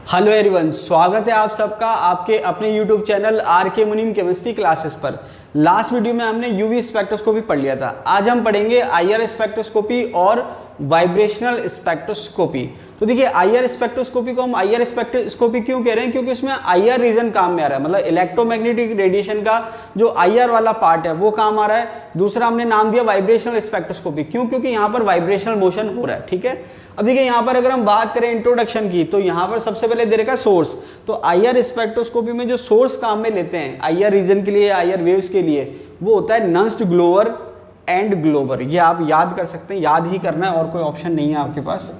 Hello everyone, स्वागत है आप सबका आपके अपने यूट्यूब चैनल आर.के. मुनीम केमिस्ट्री क्लासेस पर। लास्ट वीडियो में हमने यूवी स्पेक्ट्रोस्कोपी पढ़ लिया था। आज हम पढ़ेंगे आईआर स्पेक्ट्रोस्कोपी और वाइब्रेशनल स्पेक्ट्रोस्कोपी। तो देखिए, आईआर स्पेक्ट्रोस्कोपी को हम आईआर स्पेक्ट्रोस्कोपी क्यों कह रहे हैं? क्योंकि उसमें आईआर रीजन काम में आ रहा है, मतलब इलेक्ट्रोमैग्नेटिक रेडिएशन का जो आईआर वाला पार्ट है वो काम आ रहा है। दूसरा हमने नाम दिया वाइब्रेशनल स्पेक्ट्रोस्कोपी। क्यों? क्योंकि यहाँ पर वाइब्रेशनल मोशन हो रहा है। ठीक है, अब देखिए यहाँ पर अगर हम बात करें इंट्रोडक्शन की, तो यहाँ पर सबसे पहले दे रखा है सोर्स। तो आईआर स्पेक्ट्रोस्कोपी में जो सोर्स काम में लेते हैं आईआर रीजन के लिए, आईआर वेव्स के लिए, वो होता है नंस्ट ग्लोवर एंड ग्लोबर। ये आप याद कर सकते हैं, याद ही करना है और कोई ऑप्शन नहीं है आपके पास।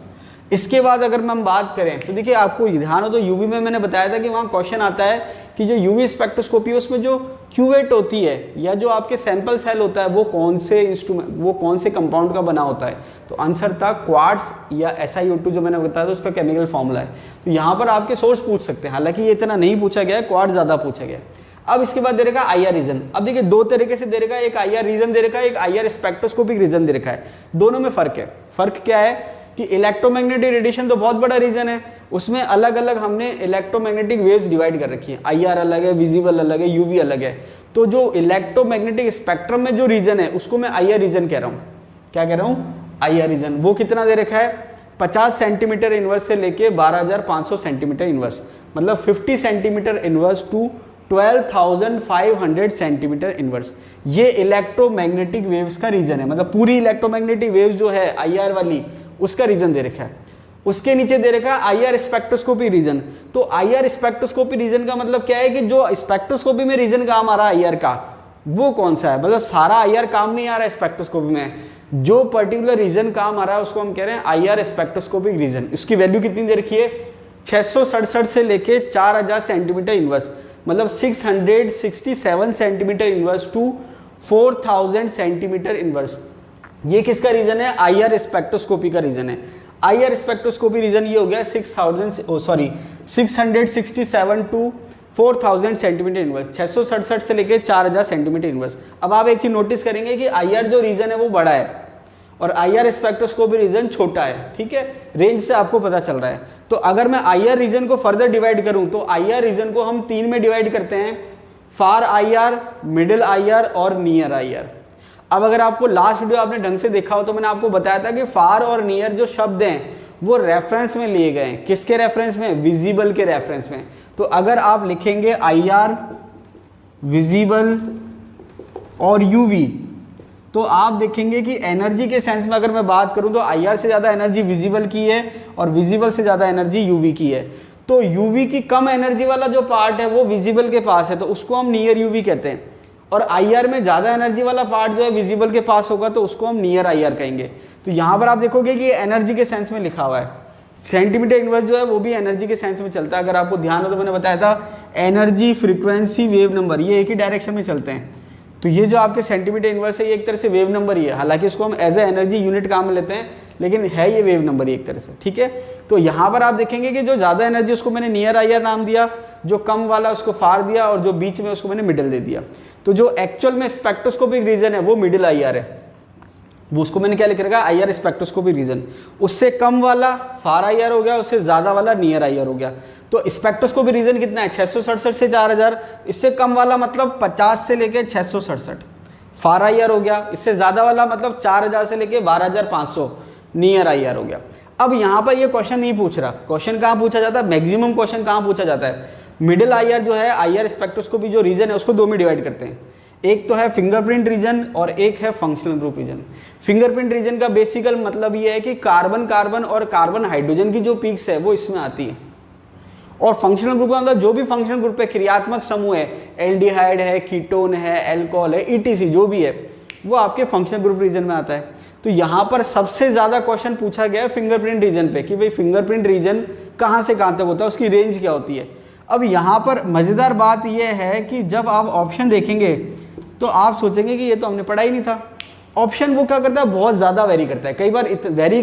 इसके बाद अगर हम बात करें तो देखिए, आपको ध्यान हो तो यूवी में मैंने बताया था कि वहाँ क्वेश्चन आता है कि जो यूवी स्पेक्ट्रोस्कोपी है उसमें जो क्यूवेट होती है या जो आपके सैंपल सेल होता है वो कौन से कंपाउंड का बना होता है? तो आंसर था क्वार्ट्ज या SiO2 जो मैंने बताया था उसका केमिकल फॉर्मूला है। तो यहाँ पर आपके सोर्स पूछ सकते हैं, हालांकि ये इतना नहीं पूछा गया है, क्वार्ट्ज ज़्यादा पूछा गया है। अब इसके बाद दे रखा है आईआर रीजन। अब देखिए दो तरीके से दे रखा है, एक आईआर रीजन दे रखा है, एक आईआर स्पेक्ट्रोस्कोपिक रीजन दे रखा है। दोनों में फर्क है। फर्क क्या है कि इलेक्ट्रोमैग्नेटिक रेडिएशन तो बहुत बड़ा रीजन है, उसमें अलग अलग हमने इलेक्ट्रोमैग्नेटिक वेव्स डिवाइड कर रखी है। आईआर अलग है, विजिबल अलग है, यूवी अलग है। तो जो इलेक्ट्रोमैग्नेटिक स्पेक्ट्रम में जो रीजन है उसको मैं आईआर रीजन कह रहा हूँ। क्या कह रहा हूँ? IR region. वो कितना दे रखा है? 50 सेंटीमीटर इनवर्स से लेके 12,500 सेंटीमीटर इनवर्स, मतलब 50 centimetre inverse two 12,500 centimetre inverse. ये इलेक्ट्रोमैग्नेटिक वेव्स का रीजन है, मतलब पूरी इलेक्ट्रोमैग्नेटिक वेव्स जो है आईआर वाली उसका रीजन दे रखा है। उसके नीचे दे रखा है आईआर स्पेक्ट्रोस्कोपी रीजन। तो आईआर स्पेक्ट्रोस्कोपी रीजन का मतलब क्या है कि जो स्पेक्ट्रोस्कोपी में रीजन काम आ रहा है आईआर का, वो कौन सा है? मतलब सारा आईआर काम नहीं आ रहा है स्पेक्ट्रोस्कोपी में, जो पर्टिकुलर रीजन काम आ रहा है उसको हम कह रहे हैं आईआर स्पेक्ट्रोस्कोपिक रीजन। इसकी वैल्यू कितनी दे रखी है? 667 से लेके 4000 सेंटीमीटर इनवर्स, मतलब 667 centimetre inverse two 4000 centimetre inverse. ये किसका रीजन है? आईआर स्पेक्ट्रोस्कोपी का रीजन है। आईआर स्पेक्ट्रोस्कोपी रीजन ये हो गया 667 टू 4000 सेंटीमीटर इनवर्स, 667 से लेके 4000 सेंटीमीटर इनवर्स। अब आप एक चीज नोटिस करेंगे कि आईआर जो रीजन है वो बड़ा है और आईआर स्पेक्ट्रोस्कोपी रीजन छोटा है। ठीक है, रेंज से आपको पता चल रहा है। तो अगर मैं आईआर रीजन को फर्दर डिवाइड करूं तो आईआर रीजन को हम 3 में डिवाइड करते हैं, फार आईआर, मिडिल आईआर और नियर आईआर। अब अगर आपको लास्ट वीडियो आपने ढंग से देखा हो तो मैंने आपको बताया था कि फार और नियर जो शब्द हैं वो रेफरेंस में लिए गए हैं। किसके रेफरेंस में? विजिबल के रेफरेंस में। तो अगर आप लिखेंगे आईआर, विजिबल और यूवी, तो आप देखेंगे कि एनर्जी के सेंस में अगर मैं बात करूं तो आईआर से ज़्यादा एनर्जी विजिबल की है और विजिबल से ज़्यादा एनर्जी यूवी की है। तो यूवी की कम एनर्जी वाला जो पार्ट है वो विजिबल के पास है, तो उसको हम नियर यूवी कहते हैं। और आईआर में ज़्यादा एनर्जी वाला पार्ट जो है विजिबल के पास होगा तो उसको हम नियर आईआर कहेंगे। तो यहाँ पर आप देखोगे कि एनर्जी के सेंस में लिखा हुआ है। सेंटीमीटर इनवर्स जो है वो भी एनर्जी के सेंस में चलता है। अगर आपको ध्यान हो तो मैंने बताया था एनर्जी, फ्रीक्वेंसी, वेव नंबर, ये एक ही डायरेक्शन में चलते हैं। तो ये जो आपके सेंटीमीटर इनवर्स है ये एक तरह से वेव नंबर ही है, हालांकि इसको हम एज ए एनर्जी यूनिट काम में लेते हैं, लेकिन है ये वेव नंबर ही एक तरह से। ठीक है, तो यहाँ पर आप देखेंगे कि जो ज़्यादा एनर्जी उसको मैंने नियर आईआर नाम दिया, जो कम वाला उसको फार दिया और जो बीच में उसको मैंने मिडिल दे दिया। तो जो एक्चुअल में स्पेक्ट्रोस्कोपिक रीजन है वो मिडिल आईआर है, वो उसको मैंने क्या लिख रखा है? IR spectroscopic region. उससे कम वाला फार आईआर हो गया, उससे ज़्यादा वाला नियर आईआर हो गया। तो स्पेक्ट्रोस्कोपिक रीजन कितना है? 667 से 4000। इससे कम वाला मतलब 50 से लेके 667 फार आईआर हो गया। इससे ज़्यादा वाला मतलब 4000 से लेके 12500 नियर आईआर हो गया। अब यहाँ पर ये क्वेश्चन नहीं पूछ रहा। क्वेश्चन कहाँ पूछा जाता है? मैक्सिमम क्वेश्चन कहाँ पूछा जाता है? मिडिल आईआर जो है, आईआर स्पेक्ट्रोस्कोपी जो रीजन है उसको 2 में डिवाइड करते हैं। एक तो है फिंगरप्रिंट रीजन और एक है functional group region. Fingerprint region का बेसिकल मतलब ये है कि कार्बन कार्बन और कार्बन हाइड्रोजन की जो पीक्स है वो इसमें आती है। और फंक्शनल ग्रुप का मतलब जो भी फंक्शनल ग्रुप है, क्रियात्मक समूह है, एल्डिहाइड है, कीटोन है, एल्कोहल है, ईटीसी जो भी है, वो आपके फंक्शनल ग्रुप रीजन में आता है। तो यहाँ पर सबसे ज़्यादा क्वेश्चन पूछा गया है फिंगरप्रिंट रीजन पे कि भाई फिंगरप्रिंट रीजन कहाँ से कहाँ तक होता है, उसकी रेंज क्या होती है। अब यहाँ पर मज़ेदार बात यह है कि जब आप ऑप्शन देखेंगे तो आप सोचेंगे कि ये तो हमने पढ़ा ही नहीं था। ऑप्शन वो क्या करता है? बहुत ज़्यादा वेरी करता है। कई बार वेरी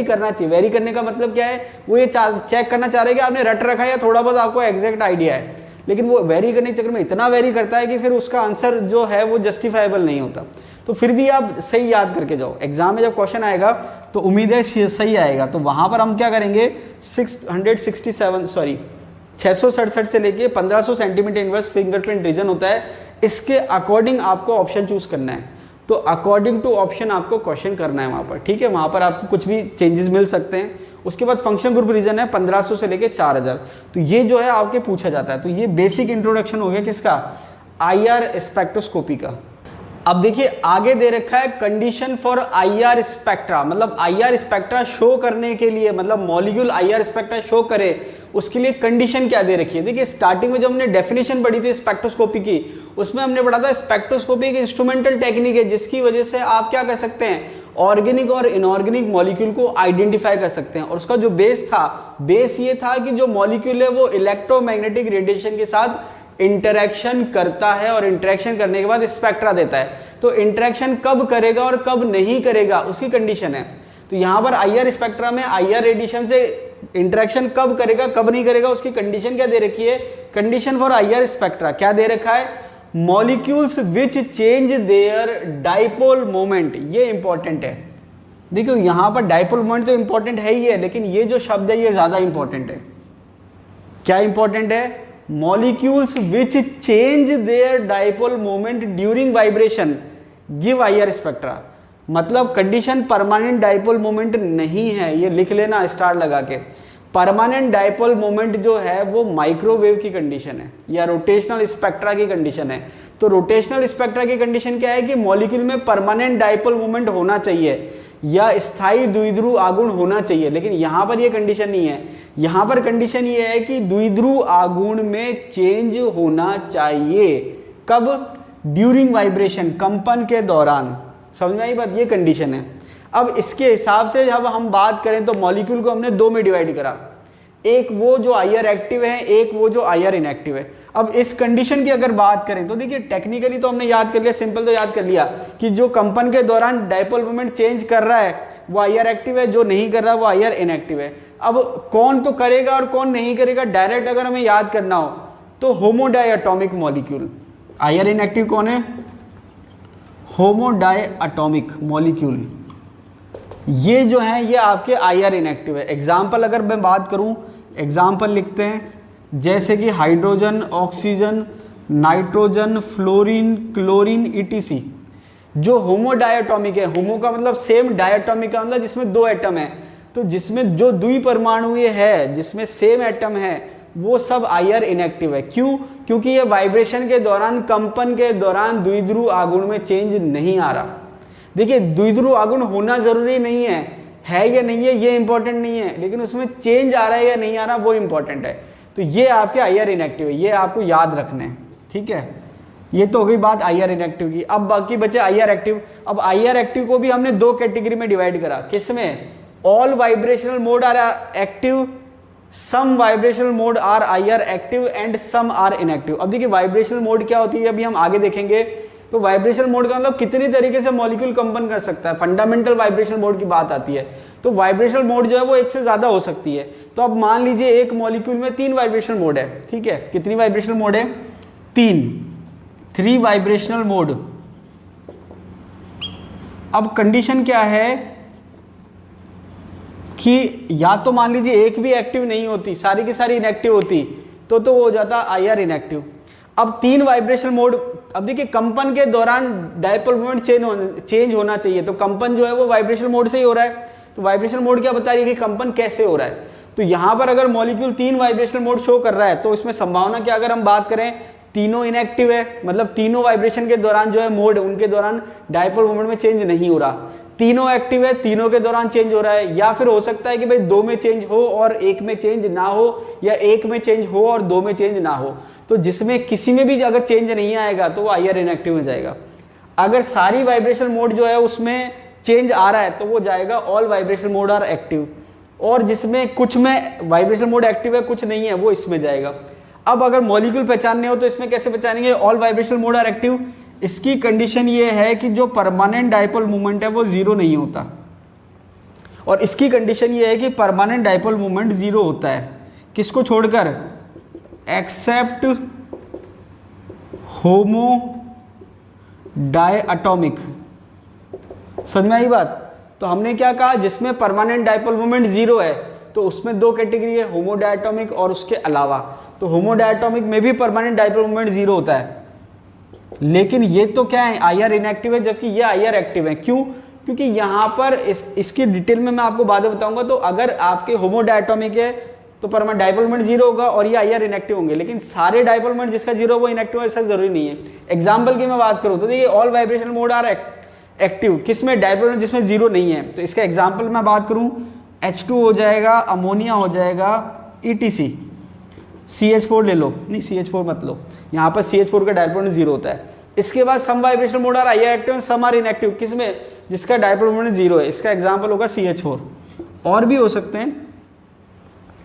करना चाहिए। वेरी करने का मतलब क्या है? वो ये चेक करना चाह रहे हैं कि आपने रट रखा है या थोड़ा बहुत आपको एग्जैक्ट आइडिया है, लेकिन वो वेरी करने के चक्कर में इतना वेरी करता है कि फिर उसका आंसर जो है वो जस्टिफाइबल नहीं होता। तो फिर भी आप सही याद करके जाओ, एग्जाम में जब क्वेश्चन आएगा तो उम्मीद है सही आएगा। तो वहाँ पर हम क्या करेंगे 667 से लेके 1500 सेंटीमीटर इनवर्स फिंगरप्रिंट रीजन होता है, इसके अकॉर्डिंग आपको ऑप्शन चूज करना है। तो अकॉर्डिंग टू ऑप्शन आपको क्वेश्चन करना है वहाँ पर, ठीक है। वहाँ पर आपको कुछ भी चेंजेस मिल सकते हैं। उसके बाद फंक्शन ग्रुप रीजन है 1500 से लेके 4000, तो ये जो है आपके पूछा जाता है। तो ये बेसिक इंट्रोडक्शन हो गया किसका, IR स्पेक्ट्रोस्कोपी का। अब देखिए आगे दे रखा है कंडीशन फॉर IR स्पेक्ट्रा, मतलब IR स्पेक्ट्रा शो करने के लिए, मतलब मॉलिक्यूल IR स्पेक्ट्रा शो करे उसके लिए कंडीशन क्या दे रखी है। देखिए स्टार्टिंग में जब हमने डेफिनेशन पढ़ी थी स्पेक्ट्रोस्कोपी की, उसमें हमने पढ़ा था स्पेक्ट्रोस्कोपी एक इंस्ट्रूमेंटल टेक्निक है जिसकी वजह से आप क्या कर सकते हैं, ऑर्गेनिक और इनऑर्गेनिक मॉलिक्यूल को आइडेंटिफाई कर सकते हैं। और उसका जो बेस था, बेस ये था कि जो मॉलिक्यूल है वो इलेक्ट्रोमैग्नेटिक रेडिएशन के साथ इंटरेक्शन करता है और इंटरेक्शन करने के बाद स्पेक्ट्रा देता है। तो इंटरेक्शन कब करेगा और कब नहीं करेगा उसकी कंडीशन है। तो यहाँ पर IR स्पेक्ट्रा में IR रेडिएशन से इंटरेक्शन कब करेगा कब नहीं करेगा उसकी कंडीशन क्या दे रखी है, कंडीशन फॉर IR स्पेक्ट्रा क्या दे रखा है, molecules which change their dipole moment. ये इंपॉर्टेंट है, देखो यहाँ पर डाइपोल मोमेंट तो इंपॉर्टेंट है ही है, लेकिन ये जो शब्द है ये ज्यादा इंपॉर्टेंट है। क्या इंपॉर्टेंट है, molecules which change their dipole moment during vibration give IR spectra. मतलब कंडीशन परमानेंट डाइपोल मोमेंट नहीं है, ये लिख लेना स्टार लगा के। परमानेंट डाइपोल मोमेंट जो है वो माइक्रोवेव की कंडीशन है या रोटेशनल स्पेक्ट्रा की कंडीशन है। तो रोटेशनल स्पेक्ट्रा की कंडीशन क्या है कि मॉलिक्यूल में परमानेंट डाइपोल मोमेंट होना चाहिए या स्थायी द्विध्रुव आघूर्ण होना चाहिए, लेकिन यहाँ पर ये कंडीशन नहीं है। यहाँ पर कंडीशन ये है कि द्विध्रुव आघूर्ण में चेंज होना चाहिए, कब, ड्यूरिंग वाइब्रेशन, कंपन के दौरान। समझ में आई बात, ये कंडीशन है। अब इसके हिसाब से जब हम बात करें तो मॉलिक्यूल को हमने दो में डिवाइड करा, एक वो जो IR एक्टिव है, एक वो जो IR इनएक्टिव है। अब इस कंडीशन की अगर बात करें तो देखिए टेक्निकली तो हमने याद कर लिया, सिंपल तो याद कर लिया कि जो कंपन के दौरान डाइपोल मोमेंट चेंज कर रहा है वो IR एक्टिव है, जो नहीं कर रहा वो IR इनएक्टिव है। अब कौन तो करेगा और कौन नहीं करेगा, डायरेक्ट अगर हमें याद करना हो तो होमोडायटॉमिक मॉलिक्यूल। IR इनएक्टिव कौन है, होमोडायटॉमिक मॉलिक्यूल, ये जो है ये आपके IR इनएक्टिव है। एग्जाम्पल अगर मैं बात करूं, एग्जाम्पल लिखते हैं जैसे कि hydrogen, oxygen, nitrogen, fluorine, chlorine, ETC। जो होमोडायटॉमिक है, होमो का मतलब सेम, डायटॉमिक का मतलब जिसमें दो एटम है, तो जिसमें जो द्विपरमाणुय है, जिसमें सेम एटम है, वो सब IR इनएक्टिव है। क्यों, क्योंकि ये वाइब्रेशन के दौरान, कंपन के दौरान द्विध्रुव आघूर्ण में चेंज नहीं आ रहा। देखिए द्विध्रुव आघूर्ण होना जरूरी नहीं है या नहीं है ये इंपॉर्टेंट नहीं है, लेकिन उसमें चेंज आ रहा है या नहीं आ रहा वो इंपॉर्टेंट है। तो ये आपके IR इनएक्टिव है, ये आपको याद रखने हैं, ठीक है। ये तो हो गई बात IR इनएक्टिव की। अब बाकी बचे IR एक्टिव। अब IR एक्टिव को भी हमने दो कैटेगरी में डिवाइड करा, किसमें, all vibrational mode are active, some vibrational mode are IR active and some are inactive. अब देखिए वाइब्रेशनल मोड क्या होती है अभी हम आगे देखेंगे। तो वाइब्रेशनल मोड का मतलब कितनी तरीके से मॉलिक्यूल कंपन कर सकता है, फंडामेंटल वाइब्रेशनल मोड की बात आती है। तो वाइब्रेशनल मोड जो है वो एक से ज्यादा हो सकती है। तो अब मान लीजिए एक मॉलिक्यूल में 3 वाइब्रेशनल मोड है, ठीक है। कितनी वाइब्रेशनल मोड है, 3 वाइब्रेशनल मोड। अब कंडीशन क्या है कि या तो मान लीजिए एक भी एक्टिव नहीं होती, सारी की सारी इनएक्टिव होती, तो वो हो जाता IR इनएक्टिव। अब 3 वाइब्रेशनल मोड। अब देखिए कंपन के दौरान डाइपोल मोमेंट चेंज होना चाहिए, तो कंपन जो है वो वाइब्रेशनल मोड से ही हो रहा है। तो वाइब्रेशनल मोड क्या बता रही है कि कंपन कैसे हो रहा है। तो यहां पर अगर मॉलिक्यूल 3 वाइब्रेशनल मोड शो कर रहा है तो इसमें संभावना क्या, अगर हम बात करें तीनों इनएक्टिव है, मतलब तीनों वाइब्रेशन के दौरान जो है मोड, उनके दौरान डाइपोल मोमेंट में चेंज नहीं हो रहा। तीनों एक्टिव है, तीनों के दौरान चेंज हो रहा है। या फिर हो सकता है कि भाई 2 में चेंज हो और 1 में चेंज ना हो, या 1 में चेंज हो और 2 में चेंज ना हो। तो जिसमें किसी में भी अगर चेंज नहीं आएगा तो वो IR इनएक्टिव में जाएगा। अगर सारी वाइब्रेशनल मोड जो है उसमें चेंज आ रहा है तो वो जाएगा all vibrational mode are active, और जिसमें कुछ में वाइब्रेशनल मोड एक्टिव है कुछ नहीं है वो इसमें जाएगा। अब अगर मॉलिक्यूल पहचानने हो तो इसमें कैसे पहचानेंगे, all vibrational mode are active. इसकी कंडीशन ये है कि जो परमानेंट डाइपोल मोमेंट है वो 0 नहीं होता, और इसकी कंडीशन ये है कि परमानेंट डाइपोल मोमेंट 0 होता है, किसको छोड़कर, एक्सेप्ट होमो डायटॉमिक। समझ में आई बात। तो हमने क्या कहा, जिसमें परमानेंट डाइपोल मोमेंट जीरो है तो उसमें दो कैटेगरी है, होमोडायटोमिक और उसके अलावा। तो होमोडायटोमिक में भी परमानेंट डाइपोल मोमेंट जीरो होता है, लेकिन ये तो क्या है, आईआर इनएक्टिव है, जबकि ये आईआर एक्टिव है। क्यों? क्योंकि यहाँ पर इसकी डिटेल में मैं आपको बाद में बताऊंगा। तो अगर आपके होमोडायटोमिक है तो परमानेंट डाइपोल मोमेंट जीरो होगा और ये आईआर इनएक्टिव होंगे, लेकिन सारे डाइपोल मोमेंट जिसका जीरो वो इनएक्टिव है ऐसा जरूरी नहीं है। एग्जाम्पल की मैं बात करूँ तो देखिए, all vibrational mode are active, किसमें, डाइपोल मोमेंट जिसमें जीरो नहीं है। तो इसका एग्जाम्पल मैं बात करूँ, H2 हो जाएगा, अमोनिया हो जाएगा, ETC, CH4 ले लो, नहीं CH4 मत लो, यहाँ पर CH4 का डाइपोल मोमेंट जीरो होता है। इसके बाद some vibrational mode are IR active and some are inactive, किसमें, जिसका डाइपोल मोमेंट जीरो है। इसका एग्जाम्पल होगा CH4, और भी हो सकते हैं,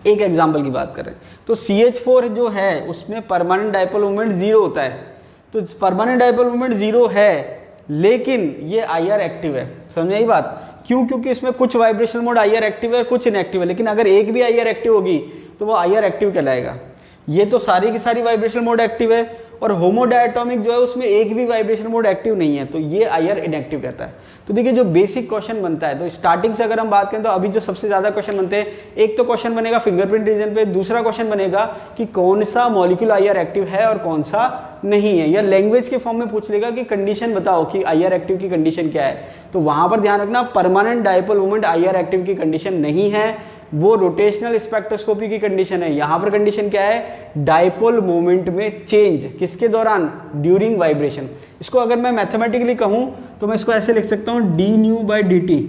एक एग्जाम्पल की बात करें तो CH4 जो है उसमें परमानेंट डाइपोल मोमेंट जीरो होता है। तो परमानेंट डाइपोल मोमेंट जीरो है लेकिन ये आईआर एक्टिव है, समझ आई बात। क्यों? क्योंकि इसमें कुछ वाइब्रेशनल मोड आईआर एक्टिव है, कुछ इनएक्टिव है, लेकिन अगर एक भी आईआर एक्टिव होगी तो वो आईआर एक्टिव कहलाएगा। ये तो सारी की सारी वाइब्रेशनल मोड एक्टिव है, और होमोडायटोमिक जो है उसमें एक भी वाइब्रेशन मोड एक्टिव नहीं है, तो ये आईआर इनएक्टिव कहता है। तो देखिए जो बेसिक क्वेश्चन बनता है, तो स्टार्टिंग से अगर हम बात करें तो अभी जो सबसे ज्यादा क्वेश्चन बनते हैं, एक तो क्वेश्चन बनेगा फिंगरप्रिंट रीजन पे, दूसरा क्वेश्चन बनेगा कि कौन सा मॉलिक्यूल आईआर एक्टिव है और कौन सा नहीं है, या लैंग्वेज के फॉर्म में पूछ लेगा कि कंडीशन बताओ कि आईआर एक्टिव की कंडीशन क्या है। तो वहां पर ध्यान रखना, permanent dipole moment IR active की कंडीशन नहीं है, वो रोटेशनल स्पेक्ट्रोस्कोपी की कंडीशन है। यहां पर कंडीशन क्या है, डाइपोल मोमेंट में चेंज, किसके दौरान, ड्यूरिंग वाइब्रेशन। इसको अगर मैं मैथमेटिकली कहूं तो मैं इसको ऐसे लिख सकता हूं, d/dt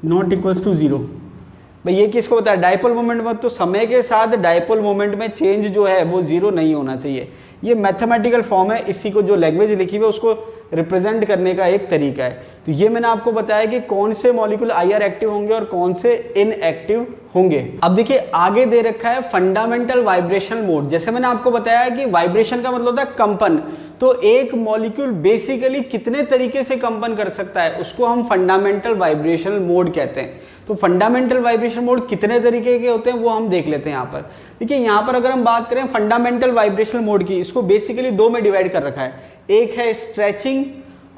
not equals to zero. भाई ये किसको बताया, डाइपोल मोमेंट में। तो समय के साथ डाइपोल मोमेंट में चेंज जो है वो जीरो नहीं होना चाहिए। ये मैथमेटिकल फॉर्म है, इसी को जो लैंग्वेज लिखी हुई है उसको रिप्रेजेंट करने का एक तरीका है। तो ये मैंने आपको बताया कि कौन से मॉलिक्यूल आईआर एक्टिव होंगे और कौन से इनएक्टिव होंगे। अब देखिए आगे दे रखा है फंडामेंटल वाइब्रेशनल मोड। जैसे मैंने आपको बताया कि वाइब्रेशन का मतलब होता है कंपन, तो एक मॉलिक्यूल बेसिकली कितने तरीके से कंपन कर सकता है उसको हम फंडामेंटल वाइब्रेशनल मोड कहते हैं। तो फंडामेंटल वाइब्रेशन मोड कितने तरीके के होते हैं वो हम देख लेते हैं यहाँ पर। देखिए यहाँ पर अगर हम बात करें फंडामेंटल वाइब्रेशनल मोड की, इसको बेसिकली दो में डिवाइड कर रखा है, एक है स्ट्रेचिंग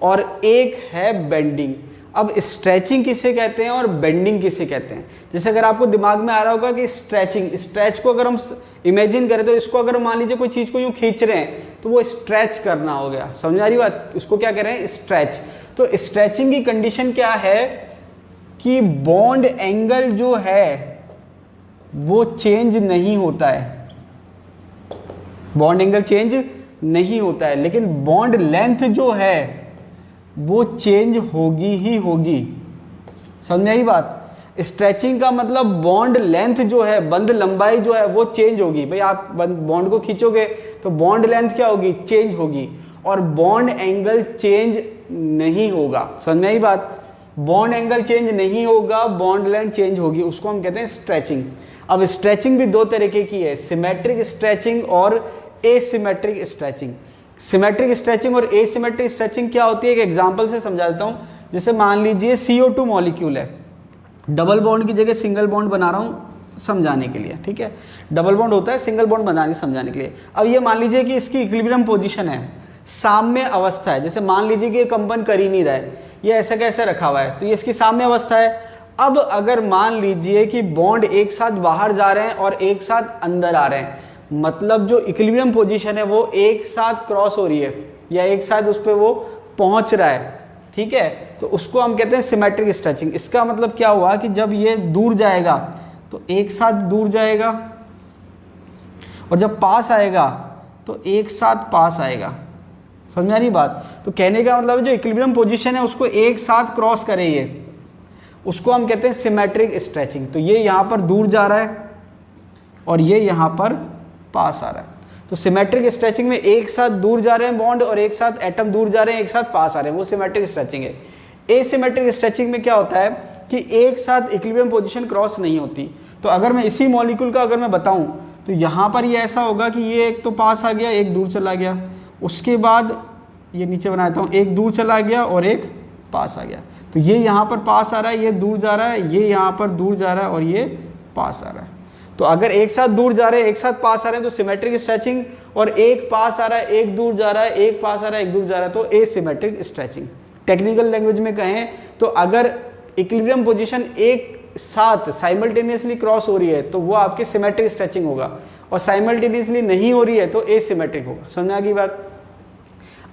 और एक है बेंडिंग। अब स्ट्रेचिंग किसे कहते हैं और बेंडिंग किसे कहते हैं, जैसे अगर आपको दिमाग में आ रहा होगा कि स्ट्रेचिंग, स्ट्रेच को अगर हम इमेजिन करें तो इसको अगर मान लीजिए कोई चीज़ को यूँ खींच रहे हैं तो वो स्ट्रेच करना हो गया, समझ आ रही बात, उसको क्या कह रहे हैं, स्ट्रेच। तो स्ट्रेचिंग की कंडीशन क्या है कि बॉन्ड एंगल जो है वो चेंज नहीं होता है, बॉन्ड एंगल चेंज नहीं होता है, लेकिन बॉन्ड लेंथ जो है वो चेंज होगी ही होगी, समझ आई बात। स्ट्रेचिंग का मतलब बॉन्ड लेंथ जो है, बंध लंबाई जो है वो चेंज होगी। भाई आप बॉन्ड को खींचोगे तो बॉन्ड लेंथ क्या होगी, चेंज होगी, और बॉन्ड एंगल चेंज नहीं होगा, समझ आई बात। बॉन्ड एंगल चेंज नहीं होगा, बॉन्ड लेंथ चेंज होगी, उसको हम कहते हैं स्ट्रेचिंग। अब स्ट्रेचिंग भी दो तरीके की है, सिमेट्रिक स्ट्रेचिंग और एसिमेट्रिक स्ट्रेचिंग। सिमेट्रिक स्ट्रेचिंग और एसिमेट्रिक स्ट्रेचिंग क्या होती है, एक एग्जांपल से समझा देता हूं। जैसे मान लीजिए CO2 मॉलिक्यूल है, डबल बॉन्ड की जगह सिंगल बॉन्ड बना रहा हूं समझाने के लिए, ठीक है, डबल बॉन्ड होता है, सिंगल बॉन्ड बनाने समझाने के लिए। अब ये मान लीजिए कि इसकी इक्विलिब्रियम पोजीशन है, साम्य अवस्था है, जैसे मान लीजिए कि ये कंपन कर ही नहीं रहा है, ये ऐसा कैसे रखा हुआ है, तो ये इसकी साम्य अवस्था है। अब अगर मान लीजिए कि बॉन्ड एक साथ बाहर जा रहे हैं और एक साथ अंदर आ रहे हैं, मतलब जो इक्विलिब्रियम पोजीशन है वो एक साथ क्रॉस हो रही है या एक साथ उस पर वो पहुंच रहा है, ठीक है, तो उसको हम कहते हैं सिमेट्रिक स्ट्रेचिंग। इसका मतलब क्या हुआ कि जब ये दूर जाएगा तो एक साथ दूर जाएगा, और जब पास आएगा तो एक साथ पास आएगा, समझ में आ रही बात। तो कहने का मतलब जो इक्विलिब्रियम पोजीशन है उसको एक साथ क्रॉस करे, ये उसको हम कहते हैं सिमेट्रिक स्ट्रेचिंग। तो ये यहाँ पर दूर जा रहा है और ये यहाँ पर पास आ रहा है, तो सिमेट्रिक स्ट्रेचिंग में एक साथ दूर जा रहे हैं बॉन्ड और एक साथ एटम दूर जा रहे हैं, एक साथ पास आ रहे हैं, वो सिमेट्रिक स्ट्रेचिंग है। एसिमेट्रिक स्ट्रेचिंग में क्या होता है कि एक साथ इक्विलिब्रियम पोजीशन क्रॉस नहीं होती। तो अगर मैं इसी मॉलिक्यूल का अगर मैं बताऊं तो यहाँ पर ये ऐसा होगा कि ये एक तो पास आ गया, एक दूर चला गया, उसके बाद ये नीचे बनाता हूँ, एक दूर चला गया और एक पास आ गया। तो ये यहाँ पर पास आ रहा है, ये दूर जा रहा है, ये यहाँ पर दूर जा रहा है और ये पास आ रहा है। तो अगर एक साथ दूर जा रहे हैं, एक साथ पास आ रहे हैं तो सिमेट्रिक स्ट्रेचिंग, और एक पास आ रहा है, एक दूर जा रहा है, एक पास आ रहा है, एक दूर जा रहा है तो एसिमेट्रिक स्ट्रेचिंग, टेक्निकल लैंग्वेज में कहें तो अगर इक्विलिब्रियम पोजीशन एक साथ साइमल्टेनियसली क्रॉस हो रही है तो वो आपके सिमेट्रिक स्ट्रेचिंग होगा, और साइमल्टेनियसली नहीं हो रही है तो एसिमेट्रिक होगा। समझ में आ गई बात।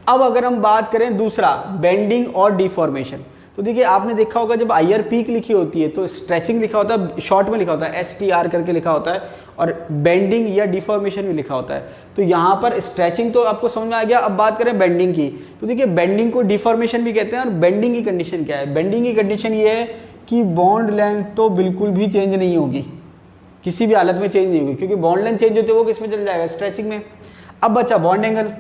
अब अगर हम बात करें दूसरा, बेंडिंग और डिफॉर्मेशन, तो देखिए आपने देखा होगा जब आईआर पीक लिखी होती है तो स्ट्रेचिंग लिखा होता है, शॉर्ट में लिखा होता है STR करके लिखा होता है, और बेंडिंग या डिफॉर्मेशन भी लिखा होता है। तो यहाँ पर स्ट्रेचिंग तो आपको समझ में आ गया। अब बात करें बेंडिंग की, तो देखिए बेंडिंग को डिफॉर्मेशन भी कहते हैं। और बेंडिंग की कंडीशन क्या है? बेंडिंग की कंडीशन ये है कि बॉन्ड लेंथ तो बिल्कुल भी चेंज नहीं होगी, किसी भी हालत में चेंज नहीं होगी, क्योंकि बॉन्ड लेंथ चेंज होती है वो किस में चल जाएगा? स्ट्रेचिंग में। अब बचा बॉन्ड एंगल,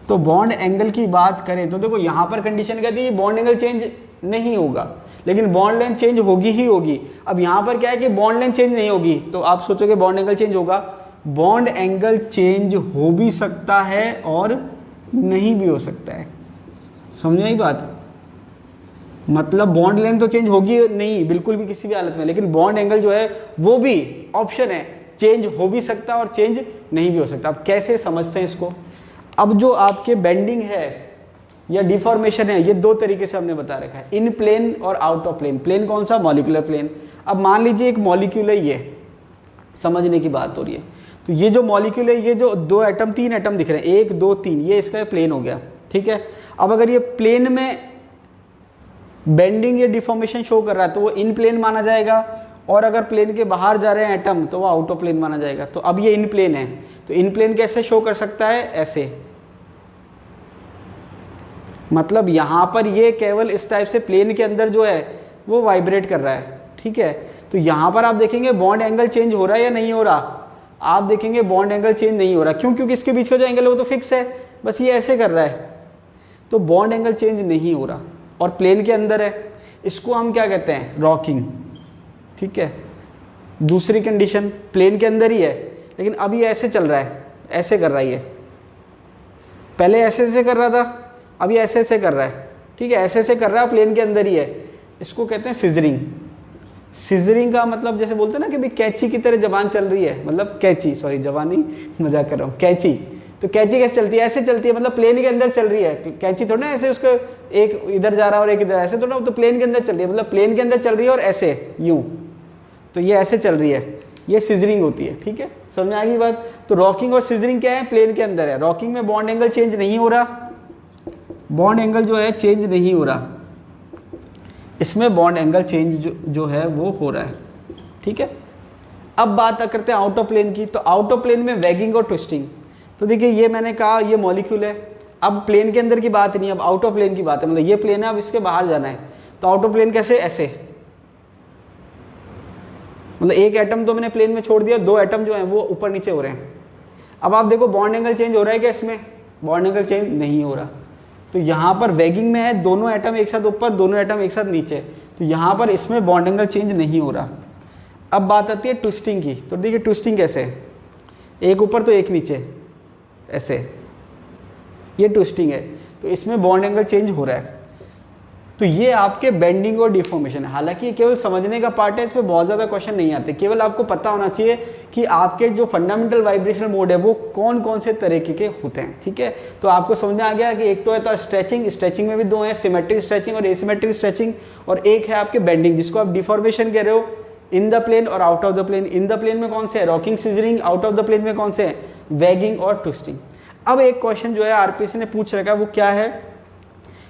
तो बॉन्ड एंगल की बात करें तो देखो यहाँ पर कंडीशन कहती है बॉन्ड एंगल चेंज नहीं होगा, लेकिन बॉन्ड लेंथ चेंज होगी ही होगी। अब यहाँ पर क्या है कि बॉन्ड लेंथ चेंज नहीं होगी, तो आप सोचोगे बॉन्ड एंगल चेंज होगा। बॉन्ड एंगल चेंज हो भी सकता है और नहीं भी हो सकता है। समझ आई बात? मतलब बॉन्ड लेंथ तो चेंज होगी नहीं बिल्कुल भी किसी भी हालत में, लेकिन बॉन्ड एंगल जो है वो भी ऑप्शन है, चेंज हो भी सकता है और चेंज नहीं भी हो सकता। अब कैसे समझते हैं इसको? अब जो आपके बेंडिंग है या डिफॉर्मेशन है, ये दो तरीके से हमने बता रखा है, इन प्लेन और आउट ऑफ प्लेन। प्लेन कौन सा? Molecular plane. अब मान लीजिए एक मॉलिक्यूल है, ये समझने की बात हो रही है, तो ये जो मॉलिक्यूल है, ये जो दो एटम, तीन एटम दिख रहे हैं, 1 2 3, ये इसका प्लेन हो गया, ठीक है। अब अगर ये प्लेन में बेंडिंग या डिफॉर्मेशन शो कर रहा है तो वो इन प्लेन माना जाएगा, और अगर प्लेन के बाहर जा रहे हैं एटम तो वो आउट ऑफ प्लेन माना जाएगा। तो अब ये इन प्लेन है, तो इन प्लेन कैसे शो कर सकता है? ऐसे, मतलब यहाँ पर ये केवल इस टाइप से प्लेन के अंदर जो है वो वाइब्रेट कर रहा है, ठीक है। तो यहाँ पर आप देखेंगे बॉन्ड एंगल चेंज हो रहा है या नहीं हो रहा? आप देखेंगे बॉन्ड एंगल चेंज नहीं हो रहा। क्यों? क्योंकि इसके बीच का जो एंगल है वो तो फिक्स है, बस ये ऐसे कर रहा है, तो बॉन्ड एंगल चेंज नहीं हो रहा, और प्लेन के अंदर है। इसको हम क्या कहते हैं? रॉकिंग, ठीक है। दूसरी कंडीशन, प्लेन के अंदर ही है लेकिन अब ये ऐसे चल रहा है, ऐसे कर रहा है, ये पहले ऐसे ऐसे कर रहा था, अब ये ऐसे ऐसे कर रहा है, ठीक है, ऐसे ऐसे कर रहा है, प्लेन के अंदर ही है। इसको कहते हैं सिजरिंग। सिजरिंग का मतलब जैसे बोलते हैं ना कि भाई कैंची की तरह जबान चल रही है, मतलब कैंची, सॉरी जबान नहीं, मजाक कर रहा हूँ, कैंची। तो कैंची कैसे चलती है? ऐसे चलती है, मतलब प्लेन के अंदर चल रही है। कैंची थोड़ा ना ऐसे उसका एक इधर जा रहा है और एक इधर, ऐसे थोड़ा, तो प्लेन के अंदर चल रही है, मतलब प्लेन के अंदर चल रही है और ऐसे यूं, तो ये ऐसे चल रही है, ये सिजरिंग होती है, ठीक है। समझ में आ गई बात? तो रॉकिंग और सिजरिंग क्या है? प्लेन के अंदर है। रॉकिंग में बॉन्ड एंगल चेंज नहीं हो रहा, बॉन्ड एंगल जो है चेंज नहीं हो रहा, इसमें बॉन्ड एंगल चेंज जो है वो हो रहा है, ठीक है। अब बात करते हैं आउट ऑफ प्लेन की। तो आउट ऑफ प्लेन में वैगिंग और ट्विस्टिंग। तो देखिए ये मैंने कहा ये मॉलिक्यूल है, अब प्लेन के अंदर की बात नहीं, अब आउट ऑफ प्लेन की बात है, मतलब ये प्लेन है, अब इसके बाहर जाना है। तो आउट ऑफ प्लेन कैसे? ऐसे, मतलब एक एटम तो मैंने प्लेन में छोड़ दिया, दो एटम जो हैं वो ऊपर नीचे हो रहे हैं। अब आप देखो बॉन्ड एंगल चेंज हो रहा है क्या? इसमें बॉन्ड एंगल चेंज नहीं हो रहा। तो यहाँ पर वैगिंग में है, दोनों एटम एक साथ ऊपर, दोनों एटम एक साथ नीचे, तो यहाँ पर इसमें बॉन्ड एंगल चेंज नहीं हो रहा। अब बात आती है ट्विस्टिंग की। तो देखिए ट्विस्टिंग कैसे? एक ऊपर तो एक नीचे, ऐसे, ये ट्विस्टिंग है, तो इसमें बॉन्ड एंगल चेंज हो रहा है। तो ये आपके बेंडिंग और डिफॉर्मेशन है। हालांकि ये केवल समझने का पार्ट है, इस पर बहुत ज़्यादा क्वेश्चन नहीं आते, केवल आपको पता होना चाहिए कि आपके जो फंडामेंटल वाइब्रेशनल मोड है वो कौन कौन से तरीके के होते हैं, ठीक है। तो आपको समझ में आ गया कि एक तो है तो स्ट्रेचिंग, स्ट्रेचिंग में भी दो हैं, सिमेट्रिक स्ट्रेचिंग और एसिमेट्रिक स्ट्रेचिंग, और एक है आपके बेंडिंग जिसको आप डिफॉर्मेशन कह रहे हो, इन द प्लेन और out of the plane. In the plane में कौन से है? Rocking, scissoring. Out of the plane में कौन से है? वैगिंग और ट्विस्टिंग। अब एक क्वेश्चन जो है आरपीसी ने पूछ रखा है, वो क्या है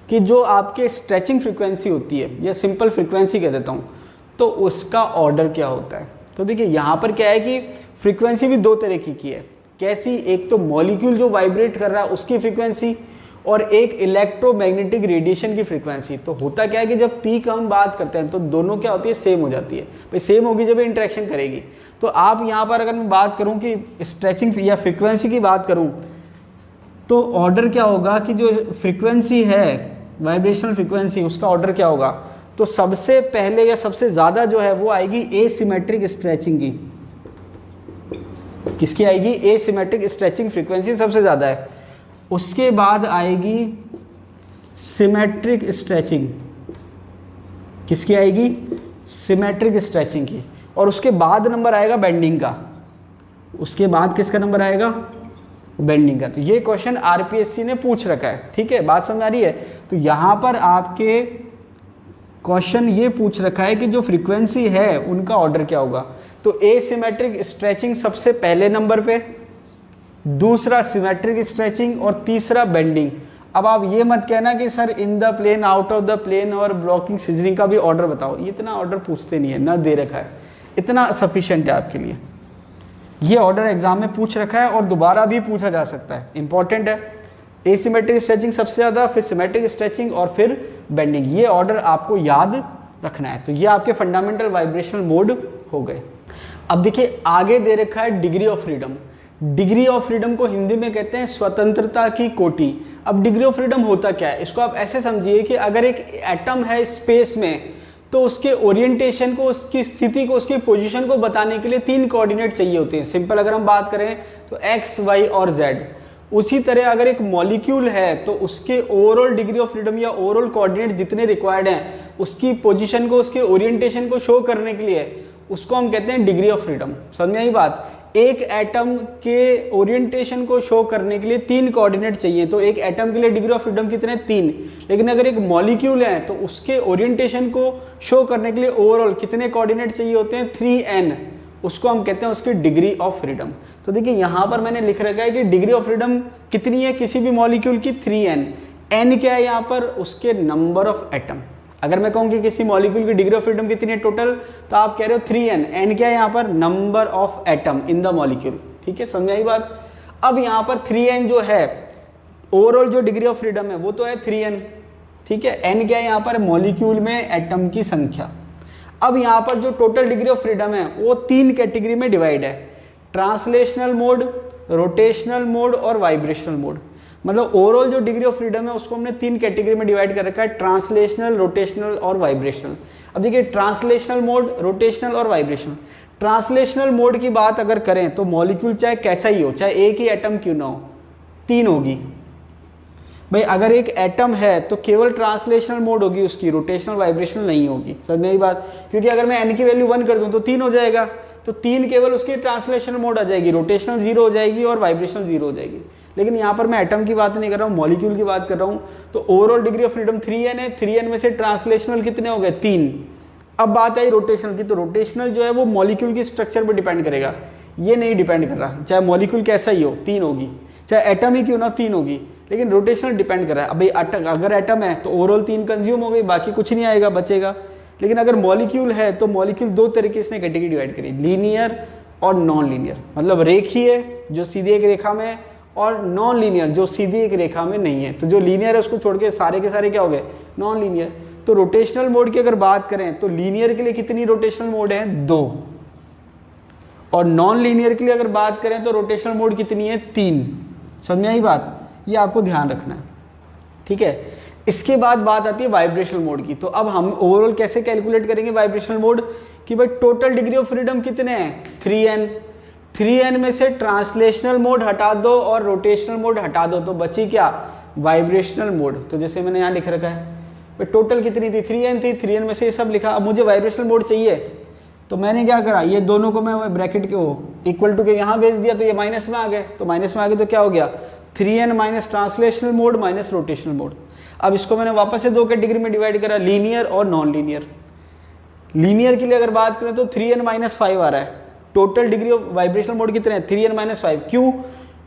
कि जो आपके स्ट्रेचिंग फ्रीक्वेंसी होती है, या सिंपल फ्रीक्वेंसी कह देता हूँ, तो उसका ऑर्डर क्या होता है। तो देखिए यहाँ पर क्या है कि फ्रीक्वेंसी भी दो तरह की है। कैसी? एक तो मॉलिक्यूल जो वाइब्रेट कर रहा है उसकी फ्रीक्वेंसी, और एक इलेक्ट्रोमैग्नेटिक रेडिएशन की फ्रीक्वेंसी। तो होता क्या है कि जब पीक हम बात करते हैं तो दोनों क्या होती है? सेम हो जाती है। भाई सेम होगी जब इंटरेक्शन करेगी। तो आप यहाँ पर अगर मैं बात करूँ कि स्ट्रेचिंग या फ्रीक्वेंसी की बात करूँ, तो ऑर्डर क्या होगा कि जो फ्रीक्वेंसी है, वाइब्रेशनल फ्रीक्वेंसी, उसका ऑर्डर क्या होगा? तो सबसे पहले या सबसे ज़्यादा जो है वो आएगी एसिमेट्रिक स्ट्रेचिंग की। किसकी आएगी? एसिमेट्रिक स्ट्रेचिंग फ्रीक्वेंसी सबसे ज़्यादा है। उसके बाद आएगी सिमेट्रिक स्ट्रेचिंग। किसकी आएगी? सिमेट्रिक स्ट्रेचिंग की। और उसके बाद नंबर आएगा बेंडिंग का। उसके बाद किसका नंबर आएगा? बेंडिंग का। तो ये क्वेश्चन आरपीएससी ने पूछ रखा है, ठीक है, बात समझ आ रही है। तो यहाँ पर आपके क्वेश्चन ये पूछ रखा है कि जो फ्रीक्वेंसी है उनका ऑर्डर क्या होगा। तो एसिमेट्रिक स्ट्रेचिंग सबसे पहले नंबर पे, दूसरा सिमेट्रिक स्ट्रेचिंग और तीसरा बेंडिंग। अब आप ये मत कहना कि sir in the plane, out of the plane और ब्लॉकिंग सिजरिंग का भी ऑर्डर बताओ, ये इतना ऑर्डर पूछते नहीं है, ना दे रखा है, इतना सफिशिएंट है आपके लिए। ये ऑर्डर एग्जाम में पूछ रखा है और दोबारा भी पूछा जा सकता है, इंपॉर्टेंट है। एसिमेट्रिक स्ट्रेचिंग सबसे ज़्यादा, फिर सिमेट्रिक स्ट्रेचिंग और फिर बेंडिंग, ये ऑर्डर आपको याद रखना है। तो ये आपके फंडामेंटल वाइब्रेशनल मोड हो गए। अब देखिए आगे दे रखा है degree of freedom. Degree of freedom को हिंदी में कहते हैं स्वतंत्रता की कोटि। अब डिग्री ऑफ फ्रीडम होता क्या है, इसको आप ऐसे समझिए कि अगर एक एटम है स्पेस में, तो उसके ओरिएंटेशन को, उसकी स्थिति को, उसकी पोजीशन को बताने के लिए 3 कोऑर्डिनेट चाहिए होते हैं। सिंपल अगर हम बात करें तो एक्स, वाई और जेड। उसी तरह अगर एक मॉलिक्यूल है तो उसके ओवरऑल डिग्री ऑफ फ्रीडम या ओवरऑल कोऑर्डिनेट जितने रिक्वायर्ड हैं, उसकी पोजीशन को, उसके ओरिएंटेशन को शो करने के लिए, उसको हम कहते हैं डिग्री ऑफ फ्रीडम। समझ में आई बात। एक एटम के ओरिएंटेशन को शो करने के लिए 3 कोऑर्डिनेट चाहिए। तो एक एटम के लिए डिग्री ऑफ फ्रीडम कितने, 3। लेकिन अगर एक मॉलिक्यूल है तो उसके ओरिएंटेशन को शो करने के लिए ओवरऑल कितने कोऑर्डिनेट चाहिए होते हैं, 3n। उसको हम कहते हैं उसकी डिग्री ऑफ फ्रीडम। तो देखिए यहाँ पर मैंने लिख रखा है कि डिग्री ऑफ फ्रीडम कितनी है किसी भी मॉलिक्यूल की, 3n। n क्या है यहाँ पर, उसके नंबर ऑफ एटम। अगर मैं कहूँ कि किसी मॉलिक्यूल की डिग्री ऑफ फ्रीडम कितनी है टोटल, तो आप कह रहे हो 3n। n क्या है यहाँ पर, number of atom in the molecule. ठीक है, समझ आई बात। अब यहाँ पर 3n जो है, ओवरऑल जो डिग्री ऑफ फ्रीडम है वो तो है 3n, ठीक है। n क्या है यहाँ पर, मॉलिक्यूल में एटम की संख्या। अब यहाँ पर जो टोटल डिग्री ऑफ फ्रीडम है वो 3 कैटेगरी में डिवाइड है, ट्रांसलेशनल मोड, रोटेशनल मोड और वाइब्रेशनल मोड। मतलब ओवरऑल जो डिग्री ऑफ फ्रीडम है उसको हमने 3 कैटेगरी में डिवाइड कर रखा है, ट्रांसलेशनल, रोटेशनल और वाइब्रेशनल। अब देखिए ट्रांसलेशनल मोड, रोटेशनल और वाइब्रेशनल। ट्रांसलेशनल मोड की बात अगर करें तो मॉलिक्यूल चाहे कैसा ही हो, चाहे एक ही एटम क्यों ना हो, 3 होगी भाई। अगर एक एटम है तो केवल ट्रांसलेशनल मोड होगी उसकी, रोटेशनल वाइब्रेशनल नहीं होगी। समझ में आई बात। क्योंकि अगर मैं n की वैल्यू 1 कर दूं तो 3 हो जाएगा, तो 3 केवल उसकी ट्रांसलेशनल मोड आ जाएगी, रोटेशनल 0 हो जाएगी और वाइब्रेशनल 0 हो जाएगी। लेकिन यहाँ पर मैं एटम की बात नहीं कर रहा हूँ, मॉलिक्यूल की बात कर रहा हूँ। तो overall degree of freedom 3n है, 3n में से ट्रांसलेशनल कितने हो गए, 3। अब बात आई रोटेशनल की, तो रोटेशनल जो है वो मॉलिक्यूल की स्ट्रक्चर पर डिपेंड करेगा, ये नहीं डिपेंड कर रहा। चाहे मॉलिक्यूल कैसा ही हो 3 होगी, चाहे एटम ही क्यों ना 3 होगी, लेकिन रोटेशनल डिपेंड कर रहा है। अब अगर एटम है तो ओवरऑल 3 कंज्यूम हो गई, बाकी कुछ नहीं आएगा, बचेगा। लेकिन अगर मॉलिक्यूल है तो मॉलिक्यूल 2 तरीके से कैटेगरी डिवाइड करी, लीनियर और नॉन लीनियर। मतलब रेखीय जो सीधी एक रेखा में है, और नॉन लीनियर जो सीधी एक रेखा में नहीं है। तो जो लीनियर है उसको छोड़ के सारे के सारे क्या हो गए, नॉन लीनियर। तो रोटेशनल मोड की अगर बात करें तो लीनियर के लिए कितनी रोटेशनल मोड है, 2। और नॉन लीनियर के लिए अगर बात करें तो रोटेशनल मोड कितनी है, 3। समझ में आई बात, ये आपको ध्यान रखना है, ठीक है। इसके बाद बात आती है वाइब्रेशनल मोड की। तो अब हम ओवरऑल कैसे कैलकुलेट करेंगे वाइब्रेशनल मोड कि भाई टोटल डिग्री ऑफ फ्रीडम कितने हैं, 3n। 3n में से ट्रांसलेशनल मोड हटा दो और रोटेशनल मोड हटा दो, तो बची क्या, वाइब्रेशनल मोड। तो जैसे मैंने यहाँ लिख रखा है टोटल कितनी थी, 3n थी, 3n में से ये सब लिखा। अब मुझे वाइब्रेशनल मोड चाहिए, तो मैंने क्या करा, ये दोनों को मैं ब्रैकेट के वो इक्वल टू के यहाँ भेज दिया, तो ये माइनस में आ गए। तो माइनस में आ गए तो क्या हो गया, 3n minus translational mode minus rotational mode. अब इसको मैंने वापस से 2 कैटेगरी में डिवाइड करा, लीनियर और नॉन लीनियर। लीनियर के लिए अगर बात करें तो 3n माइनस 5 आ रहा है। Total degree of vibrational mode कितने हैं, 3n माइनस 5। क्यों,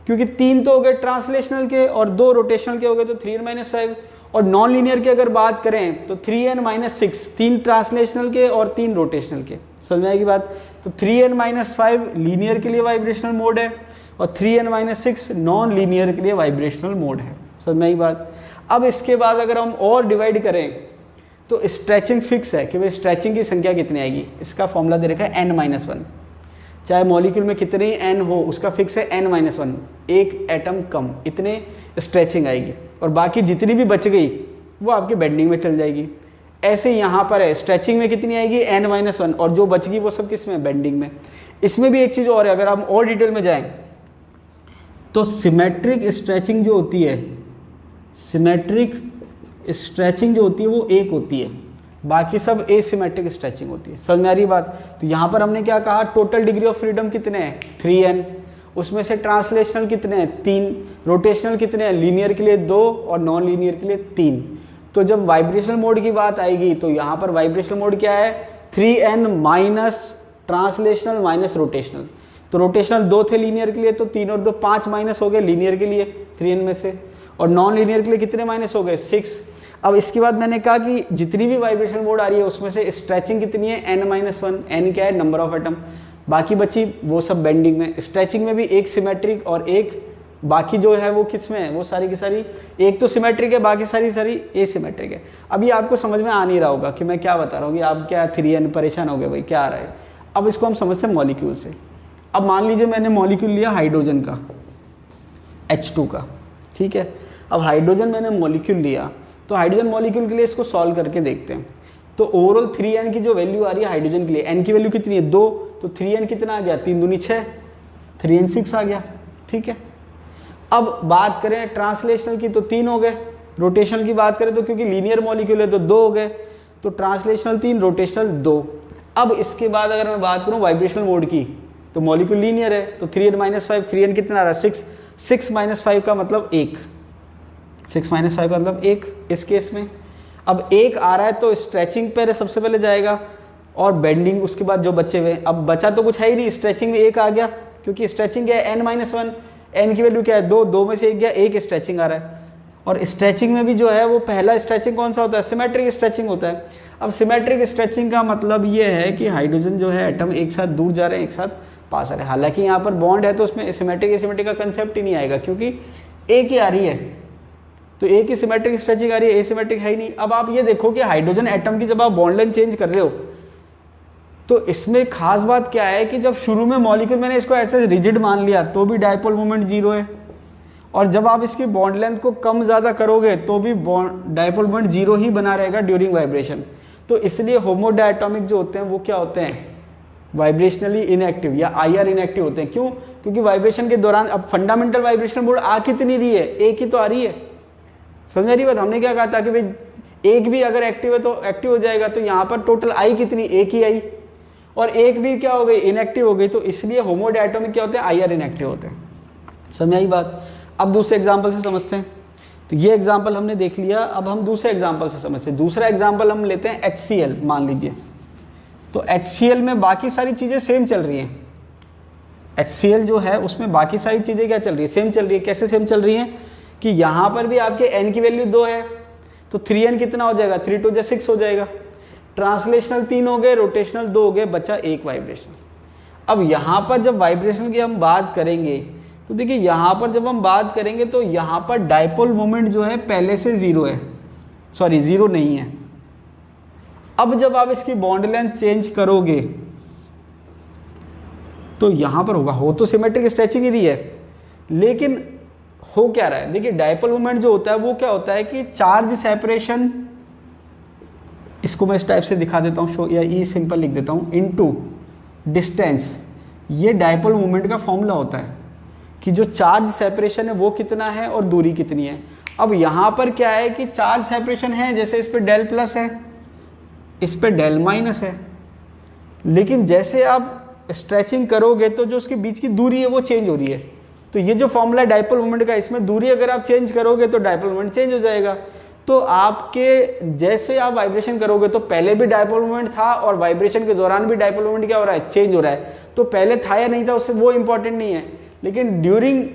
क्योंकि 3 तो हो गए ट्रांसलेशनल के और 2 रोटेशनल के हो गए, तो 3n माइनस 5। और नॉन लीनियर की अगर बात करें तो 3n माइनस 6, 3 ट्रांसलेशनल के और 3 रोटेशनल के। समझ में आएगी बात। तो 3n माइनस 5 लीनियर के लिए वाइब्रेशनल मोड है और 3n माइनस 6 नॉन लीनियर के लिए वाइब्रेशनल मोड है। समझ में आएगी बात। अब इसके बाद अगर हम और डिवाइड करें तो स्ट्रेचिंग फिक्स है कि भाई स्ट्रेचिंग की संख्या कितनी आएगी। इसका फॉर्मूला दे रखा है n माइनस 1। चाहे मॉलिक्यूल में कितने n हो उसका फिक्स है n माइनस 1, एक एटम कम, इतने स्ट्रेचिंग आएगी। और बाकी जितनी भी बच गई वो आपके बेंडिंग में चल जाएगी। ऐसे यहाँ पर है, स्ट्रेचिंग में कितनी आएगी, n माइनस 1, और जो बच गई वो सब किस में, बेंडिंग में। इसमें भी एक चीज़ और है, अगर हम और डिटेल में जाएं तो सिमेट्रिक स्ट्रेचिंग जो होती है, सिमेट्रिक स्ट्रेचिंग जो होती है वो 1 होती है, बाकी सब एसिमेट्रिक स्ट्रेचिंग होती है। समझ में आ रही बात। तो यहाँ पर हमने क्या कहा, टोटल डिग्री ऑफ फ्रीडम कितने हैं, 3n। उसमें से ट्रांसलेशनल कितने हैं 3, रोटेशनल कितने हैं, लीनियर के लिए 2 और नॉन लीनियर के लिए 3। तो जब वाइब्रेशनल मोड की बात आएगी तो यहाँ पर वाइब्रेशनल मोड क्या है 3n minus translational minus rotational. तो रोटेशनल 2 थे लीनियर के लिए, तो 3 और 2 5 माइनस हो गए लीनियर के लिए 3n में से, और नॉन लीनियर के लिए कितने माइनस हो गए 6। अब इसके बाद मैंने कहा कि जितनी भी वाइब्रेशन मोड आ रही है उसमें से स्ट्रेचिंग कितनी है n-1, n क्या है नंबर ऑफ एटम, बाकी बची वो सब बेंडिंग में। स्ट्रेचिंग में भी एक सिमेट्रिक और एक बाकी जो है वो किस में है, वो सारी की सारी एक तो सिमेट्रिक है, बाकी सारी एसिमेट्रिक है। अभी आपको समझ में आ नहीं रहा होगा कि मैं क्या बता रहा हूँ, कि आप क्या 3n परेशान हो गए भाई क्या आ रहा है। अब इसको हम समझते हैं मॉलिक्यूल से। अब मान लीजिए मैंने मॉलिक्यूल लिया हाइड्रोजन का H2 का, ठीक है। अब हाइड्रोजन मैंने मॉलिक्यूल लिया, तो हाइड्रोजन मॉलिक्यूल के लिए इसको सॉल्व करके देखते हैं। तो ओवरऑल 3n की जो वैल्यू आ रही है हाइड्रोजन के लिए, n की वैल्यू कितनी है 2, तो 3n कितना आ गया 3 दूनी 6, 3n 6 आ गया, ठीक है। अब बात करें ट्रांसलेशनल की तो 3 हो गए, रोटेशनल की बात करें तो क्योंकि लीनियर मॉलिक्यूल है तो 2 हो गए, तो ट्रांसलेशनल 3 रोटेशनल 2। अब इसके बाद अगर मैं बात करूं वाइब्रेशनल मोड की, तो मॉलिक्यूल लीनियर है तो 3n-5, 3n कितना आ रहा है 6, 6-5 का मतलब 1, 6-5 का मतलब 1 इस केस में। अब 1 आ रहा है तो स्ट्रेचिंग पर सबसे पहले जाएगा और बेंडिंग उसके बाद जो बचे हुए। अब बचा तो कुछ है ही नहीं, स्ट्रेचिंग में 1 आ गया क्योंकि स्ट्रेचिंग क्या है n-1, n की वैल्यू क्या है 2, 2 में से 1 गया, 1 स्ट्रेचिंग आ रहा है। और स्ट्रेचिंग में भी जो है वो पहला स्ट्रेचिंग कौन सा होता है, सिमेट्रिक स्ट्रेचिंग होता है। अब सिमेट्रिक स्ट्रेचिंग का मतलब ये है कि हाइड्रोजन जो है एटम एक साथ दूर जा रहे हैं एक साथ पास आ रहे हैं। हालांकि यहाँ पर बॉन्ड है तो उसमें सिमेट्रिक एसिमेट्रिक का कंसेप्ट ही नहीं आएगा क्योंकि एक ही आ रही है, तो एक ही सिमेट्रिक स्ट्रेचिंग आ रही है, एसिमेट्रिक है ही नहीं। अब आप ये देखो कि हाइड्रोजन एटम की जब आप बॉन्ड लेंथ चेंज कर रहे हो तो इसमें खास बात क्या है कि जब शुरू में मॉलिक्यूल मैंने इसको ऐसे रिजिड मान लिया तो भी डायपोल मोमेंट 0 है, और जब आप इसकी बॉन्ड लेंथ को कम ज़्यादा करोगे तो भी डायपोल मोमेंट 0 ही बना रहेगा ड्यूरिंग वाइब्रेशन। तो इसलिए होमोडायटोमिक जो होते हैं वो क्या होते हैं, वाइब्रेशनली इनएक्टिव या IR इनएक्टिव होते हैं। क्यों, क्योंकि वाइब्रेशन के दौरान अब फंडामेंटल वाइब्रेशन मोड आ कितनी रही है, एक ही तो आ रही है। समझ रही बात, हमने क्या कहा था कि भाई एक भी अगर एक्टिव है तो एक्टिव हो जाएगा, तो यहाँ पर टोटल आई कितनी, एक ही आई, और एक भी क्या हो गई इनएक्टिव हो गई, तो इसलिए होमोडायटोमिक क्या होते हैं IR इनएक्टिव होते हैं। समझ आई बात। अब दूसरे एग्जाम्पल से समझते हैं। तो ये एग्जाम्पल हमने देख लिया, अब हम दूसरे एग्जाम्पल से समझते हैं। दूसरा एग्जाम्पल हम लेते हैं HCl मान लीजिए। तो HCl में बाकी सारी चीज़ें सेम चल रही हैं। HCl जो है उसमें बाकी सारी चीज़ें क्या चल रही है, सेम चल रही है। कैसे सेम चल रही हैं कि यहाँ पर भी आपके n की वैल्यू 2 है तो 3n कितना हो जाएगा, 3 2 6 हो जाएगा। ट्रांसलेशनल 3 हो गए, रोटेशनल 2 हो गए, बचा 1 वाइब्रेशनल। अब यहाँ पर जब वाइब्रेशन की हम बात करेंगे तो देखिए यहाँ पर जब हम बात करेंगे तो यहाँ पर डायपोल मोमेंट जो है पहले से 0 है, सॉरी 0 नहीं है। अब जब आप इसकी बॉन्ड लेंथ चेंज करोगे तो यहाँ पर होगा, हो तो सिमेट्रिक स्ट्रेचिंग ही रही है, लेकिन हो क्या रहा है, देखिए डायपोल मोमेंट जो होता है वो क्या होता है कि चार्ज सेपरेशन, इसको मैं इस टाइप से दिखा देता हूँ, शो या ई सिंपल लिख देता हूँ, इनटू डिस्टेंस। ये डायपोल मोमेंट का फॉर्मूला होता है कि जो चार्ज सेपरेशन है वो कितना है और दूरी कितनी है। अब यहाँ पर क्या है कि चार्ज सेपरेशन है, जैसे इस पर डेल प्लस है, इस पर डेल माइनस है, लेकिन जैसे आप स्ट्रेचिंग करोगे तो जो उसके बीच की दूरी है वो चेंज हो रही है। तो ये जो फॉर्मूला डायपोल मोमेंट का, इसमें दूरी अगर आप चेंज करोगे तो डायपोल मोमेंट चेंज हो जाएगा। तो आपके जैसे आप वाइब्रेशन करोगे तो पहले भी डायपोल मोमेंट था और वाइब्रेशन के दौरान भी डायपोल मोमेंट क्या हो रहा है, चेंज हो रहा है। तो पहले था या नहीं था उससे वो इंपॉर्टेंट नहीं है, लेकिन ड्यूरिंग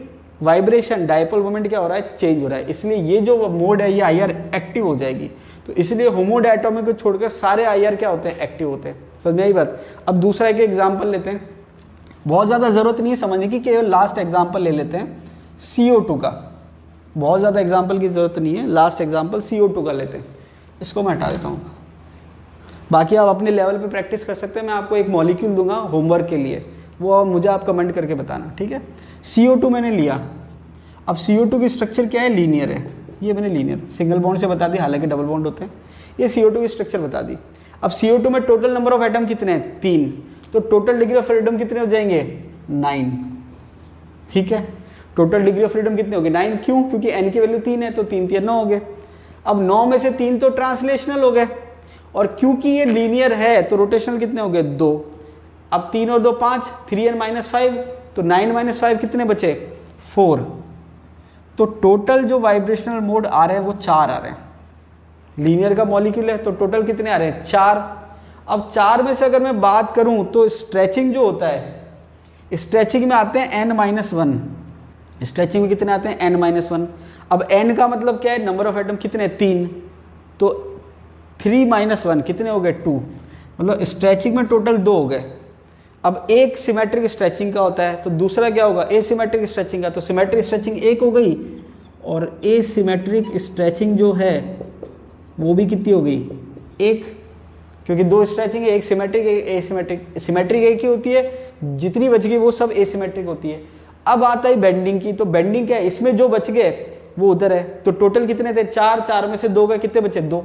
वाइब्रेशन डायपोल मोमेंट क्या हो रहा है, चेंज हो रहा है। इसलिए ये जो मोड है ये IR एक्टिव हो जाएगी। तो इसलिए होमोडायटोमिक को छोड़कर सारे IR क्या होते हैं, एक्टिव होते हैं। समझ में आई बात। अब दूसरा एक एग्जाम्पल लेते हैं, बहुत ज़्यादा ज़रूरत नहीं है समझने की, केवल लास्ट एग्जाम्पल ले लेते हैं CO2 का। बहुत ज़्यादा एग्जाम्पल की ज़रूरत नहीं है, लास्ट एग्जाम्पल CO2 का लेते हैं। इसको मैं हटा देता हूँ, बाकी आप अपने लेवल पे प्रैक्टिस कर सकते हैं। मैं आपको एक मॉलिक्यूल दूंगा होमवर्क के लिए, वो मुझे आप कमेंट करके बताना, ठीक है। CO2 मैंने लिया। अब CO2 की स्ट्रक्चर क्या है, लीनियर है। ये मैंने लीनियर सिंगल बॉन्ड से बता दी, हालांकि डबल बॉन्ड होते हैं। ये CO2 की स्ट्रक्चर बता दी। अब CO2 में टोटल नंबर ऑफ एटम कितने हैं, 3, तो टोटल डिग्री ऑफ फ्रीडम कितने हो जाएंगे, 9, ठीक है। टोटल डिग्री ऑफ फ्रीडम कितने हो गए, 9। क्यों, क्योंकि n की वैल्यू 3 है तो 3 3 9 हो गए। अब 9 में से 3 तो ट्रांसलेशनल हो गए, और क्योंकि ये लीनियर है तो रोटेशनल कितने हो गए, 2। अब 3 और 2 5, 3n-5, तो 9 - 5 कितने बचे, 4। तो टोटल जो वाइब्रेशनल मोड आ रहे हैं वो 4 आ रहे हैं। लीनियर का मॉलिक्यूल है तो टोटल कितने आ रहे हैं, 4। अब 4 में से अगर मैं बात करूं तो स्ट्रेचिंग जो होता है, स्ट्रेचिंग में आते हैं n-1। स्ट्रेचिंग में कितने आते हैं, n-1। अब n का मतलब क्या है, नंबर ऑफ एटम कितने, 3। तो 3 - 1 कितने हो गए, 2। मतलब स्ट्रेचिंग में टोटल 2 हो गए। अब एक सिमेट्रिक स्ट्रेचिंग का होता है तो दूसरा क्या होगा, एसिमेट्रिक स्ट्रेचिंग का। तो सिमेट्रिक स्ट्रेचिंग एक हो गई और एसिमेट्रिक स्ट्रेचिंग जो है वो भी कितनी हो गई, एक, क्योंकि 2 स्ट्रेचिंग है, एक सिमेट्रिक एक एसिमेट्रिक। सिमेट्रिक एक ही होती है, जितनी बच गई वो सब एसिमेट्रिक होती है। अब आता है बेंडिंग की, तो बेंडिंग क्या है, इसमें जो बच गए वो उधर है। तो टोटल कितने थे, 4, 4 में से 2 गए, कितने बचे, 2।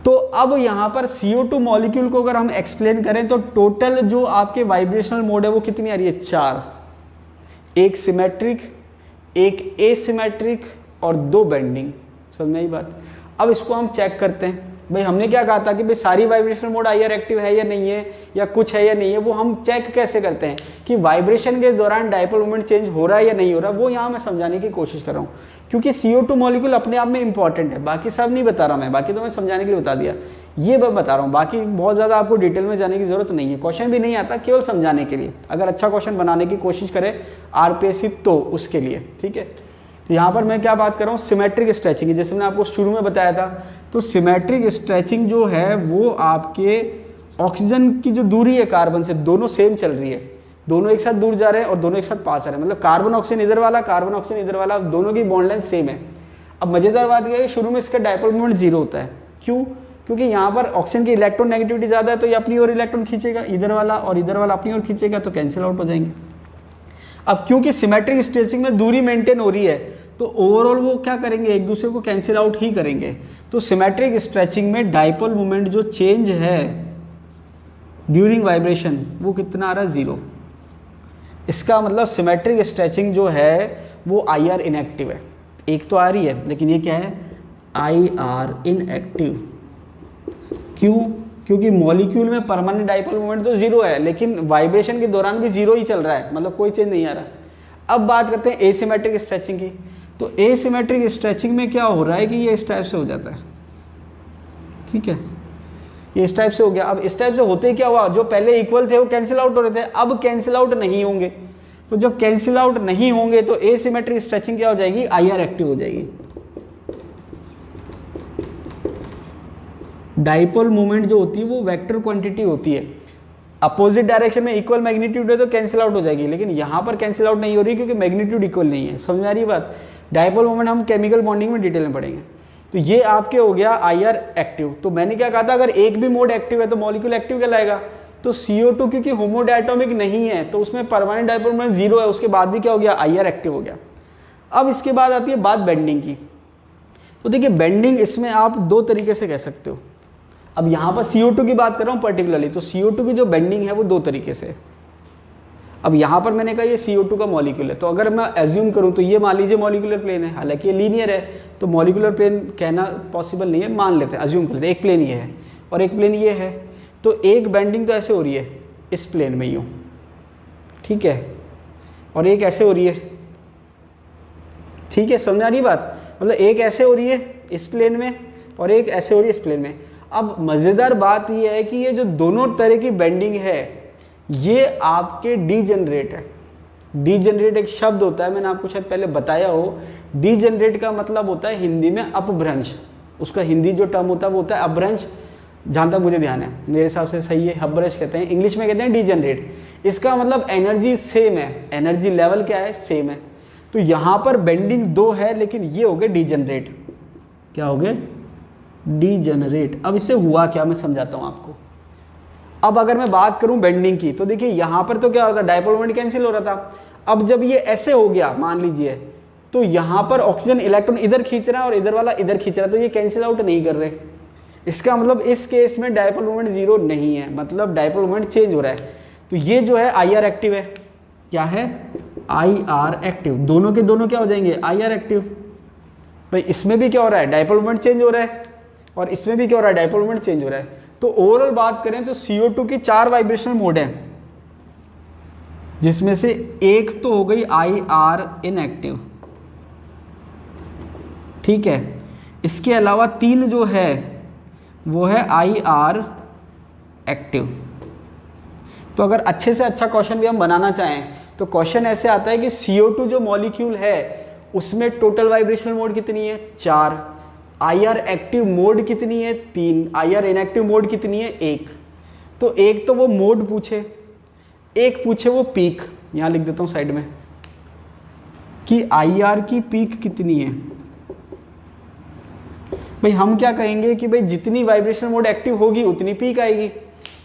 तो अब यहां पर CO2 मॉलिक्यूल को अगर हम एक्सप्लेन करें तो टोटल जो आपके वाइब्रेशनल मोड है वो कितनी आ रही है, 4। एक सिमेट्रिक, एक एसिमेट्रिक और 2 बेंडिंग। समझ में आई बात। अब इसको हम चेक करते हैं, भाई हमने क्या कहा था कि भाई सारी वाइब्रेशनल मोड IR एक्टिव है या नहीं है, या कुछ है या नहीं है। वो हम चेक कैसे करते हैं कि वाइब्रेशन के दौरान डाइपोल मोमेंट चेंज हो रहा है या नहीं हो रहा, वो यहाँ मैं समझाने की कोशिश कर रहा हूँ। क्योंकि CO2 मॉलिक्यूल अपने आप में इंपॉर्टेंट है, बाकी सब नहीं बता रहा मैं, बाकी तो मैं समझाने के लिए बता दिया, ये मैं बता रहा हूँ। बाकी बहुत ज़्यादा आपको डिटेल में जाने की जरूरत नहीं है, क्वेश्चन भी नहीं आता, केवल समझाने के लिए। अगर अच्छा क्वेश्चन बनाने की कोशिश करे RPSC तो उसके लिए, ठीक है। तो यहाँ पर मैं क्या बात कर रहा हूँ, सिमेट्रिक स्ट्रेचिंग की। जैसे मैंने आपको शुरू में बताया था, तो सिमेट्रिक स्ट्रेचिंग जो है वो आपके ऑक्सीजन की जो दूरी है कार्बन से, दोनों सेम चल रही है, दोनों एक साथ दूर जा रहे हैं और दोनों एक साथ पास आ रहे हैं। मतलब कार्बन ऑक्सीजन इधर वाला, कार्बन ऑक्सीजन इधर वाला, दोनों की बॉन्ड लेंथ सेम है। अब मजेदार बात यह है, शुरू में इसका डाइपोल मोमेंट 0 होता है। क्यों? क्योंकि यहाँ पर ऑक्सीजन की इलेक्ट्रॉन नेगेटिविटी ज़्यादा है, तो ये अपनी ओर इलेक्ट्रॉन खींचेगा, इधर वाला और इधर वाला अपनी ओर खींचेगा, तो कैंसिल आउट हो जाएंगे। अब क्योंकि सिमेट्रिक स्ट्रेचिंग में दूरी मेंटेन हो रही है, तो ओवरऑल वो क्या करेंगे, एक दूसरे को कैंसिल आउट ही करेंगे। तो सिमेट्रिक स्ट्रेचिंग में डाइपोल मोमेंट जो चेंज है ड्यूरिंग वाइब्रेशन वो कितना आ रहा है, 0। इसका मतलब सिमेट्रिक स्ट्रेचिंग जो है वो IR इनएक्टिव है। एक तो आ रही है, लेकिन ये क्या है, IR इनएक्टिव। क्यों? क्योंकि मॉलिक्यूल में परमानेंट डाइपोल मोमेंट तो 0 है, लेकिन वाइब्रेशन के दौरान भी 0 ही चल रहा है, मतलब कोई चेंज नहीं आ रहा। अब बात करते हैं एसिमेट्रिक स्ट्रेचिंग की। तो एसिमेट्रिक स्ट्रेचिंग में क्या हो रहा है कि ये इस टाइप से हो जाता है, ठीक है, ये इस टाइप से हो गया। अब इस टाइप से होते क्या हुआ, जो पहले इक्वल थे वो कैंसिल आउट हो रहे थे, अब कैंसिल आउट नहीं होंगे। तो जब कैंसिल आउट नहीं होंगे तो एसिमेट्रिक स्ट्रेचिंग क्या हो जाएगी, IR एक्टिव हो जाएगी। डाइपोल मोमेंट जो होती है वो वेक्टर क्वांटिटी होती है, अपोजिट डायरेक्शन में इक्वल मैग्नीट्यूड है तो कैंसिल आउट हो जाएगी, लेकिन यहाँ पर कैंसिल आउट नहीं हो रही क्योंकि मैग्नीट्यूड इक्वल नहीं है। समझ में आ रही बात। डाइपोल मोमेंट हम केमिकल बॉन्डिंग में डिटेल में पढ़ेंगे। तो ये आपके हो गया IR एक्टिव। तो मैंने क्या कहा था, अगर एक भी मोड एक्टिव है तो मॉलिक्यूल एक्टिव कहलाएगा। तो CO2 क्योंकि होमोडायटोमिक नहीं है तो उसमें परमानेंट डाइपोल मोमेंट 0 है, उसके बाद भी क्या हो गया, IR एक्टिव हो गया। अब इसके बाद आती है बात बेंडिंग की। तो देखिए बेंडिंग इसमें आप 2 तरीके से कह सकते हो। अब यहाँ पर CO2 की बात कर रहा हूँ पर्टिकुलरली, तो CO2 की जो बेंडिंग है वो 2 तरीके से। अब यहाँ पर मैंने कहा ये CO2 का मॉलिक्यूल है, तो अगर मैं एज्यूम करूँ तो ये मान लीजिए मॉलिक्यूलर प्लेन है, हालांकि ये लीनियर है तो मॉलिक्यूलर प्लेन कहना पॉसिबल नहीं है, मान लेते हैं, एज्यूम कर लेते हैं। एक प्लेन ये है और एक प्लेन ये है, तो एक बेंडिंग तो ऐसे हो रही है इस प्लेन में यूँ, ठीक है, और एक ऐसे हो रही है, ठीक है, समझ आ रही बात। मतलब एक ऐसे हो रही है इस प्लेन में और एक ऐसे हो रही है इस प्लेन में। अब मज़ेदार बात यह है कि ये जो दोनों तरह की बेंडिंग है ये आपके डीजेनरेट है। डीजेनरेट एक शब्द होता है, मैंने आपको शायद पहले बताया हो। डीजेनरेट का मतलब होता है हिंदी में अपभ्रंश, उसका हिंदी जो टर्म होता है वो होता है अपभ्रंश, जहाँ तक मुझे ध्यान है, मेरे हिसाब से सही है, अपभ्रंश कहते हैं, इंग्लिश में कहते हैं डीजेनरेट। इसका मतलब एनर्जी सेम है, एनर्जी लेवल क्या है, सेम है। तो यहाँ पर बेंडिंग 2 है, लेकिन ये हो गए डीजेनरेट। क्या हो गए, डीजेनरेट। अब इससे हुआ क्या मैं समझाता हूँ आपको। अब अगर मैं बात करूं बेंडिंग की, तो देखिए यहाँ पर तो क्या होता है, डाइपोल मोमेंट कैंसिल हो रहा था। अब जब ये ऐसे हो गया मान लीजिए, तो यहाँ पर ऑक्सीजन इलेक्ट्रॉन इधर खींच रहा है और इधर वाला इधर खींच रहा है, तो ये कैंसिल आउट नहीं कर रहे। इसका मतलब इस केस में डाइपोल मोमेंट 0 नहीं है, मतलब डाइपोल मोमेंट चेंज हो रहा है। तो ये जो है IR एक्टिव है। क्या है, IR एक्टिव। दोनों के दोनों क्या हो जाएंगे, IR एक्टिव। भाई इसमें भी क्या हो रहा है, डाइपोल मोमेंट चेंज हो रहा है, और इसमें भी क्या हो रहा है, डाइपोल मोमेंट चेंज हो रहा है। तो ओवरऑल बात करें तो CO2 की 4 वाइब्रेशनल मोड हैं। जिसमें से एक तो हो गई आई आर इनएक्टिव, ठीक है। इसके अलावा 3 जो है वो है आई आर एक्टिव। तो अगर अच्छे से अच्छा क्वेश्चन भी हम बनाना चाहें तो क्वेश्चन ऐसे आता है कि CO2 जो मॉलिक्यूल है उसमें टोटल वाइब्रेशनल मोड कितनी है 4, IR एक्टिव मोड कितनी है 3, IR इनएक्टिव मोड कितनी है 1। तो एक तो वो मोड पूछे, एक पूछे वो पीक, यहाँ लिख देता हूँ साइड में कि IR की पीक कितनी है। भाई हम क्या कहेंगे कि भाई जितनी वाइब्रेशनल मोड एक्टिव होगी उतनी पीक आएगी।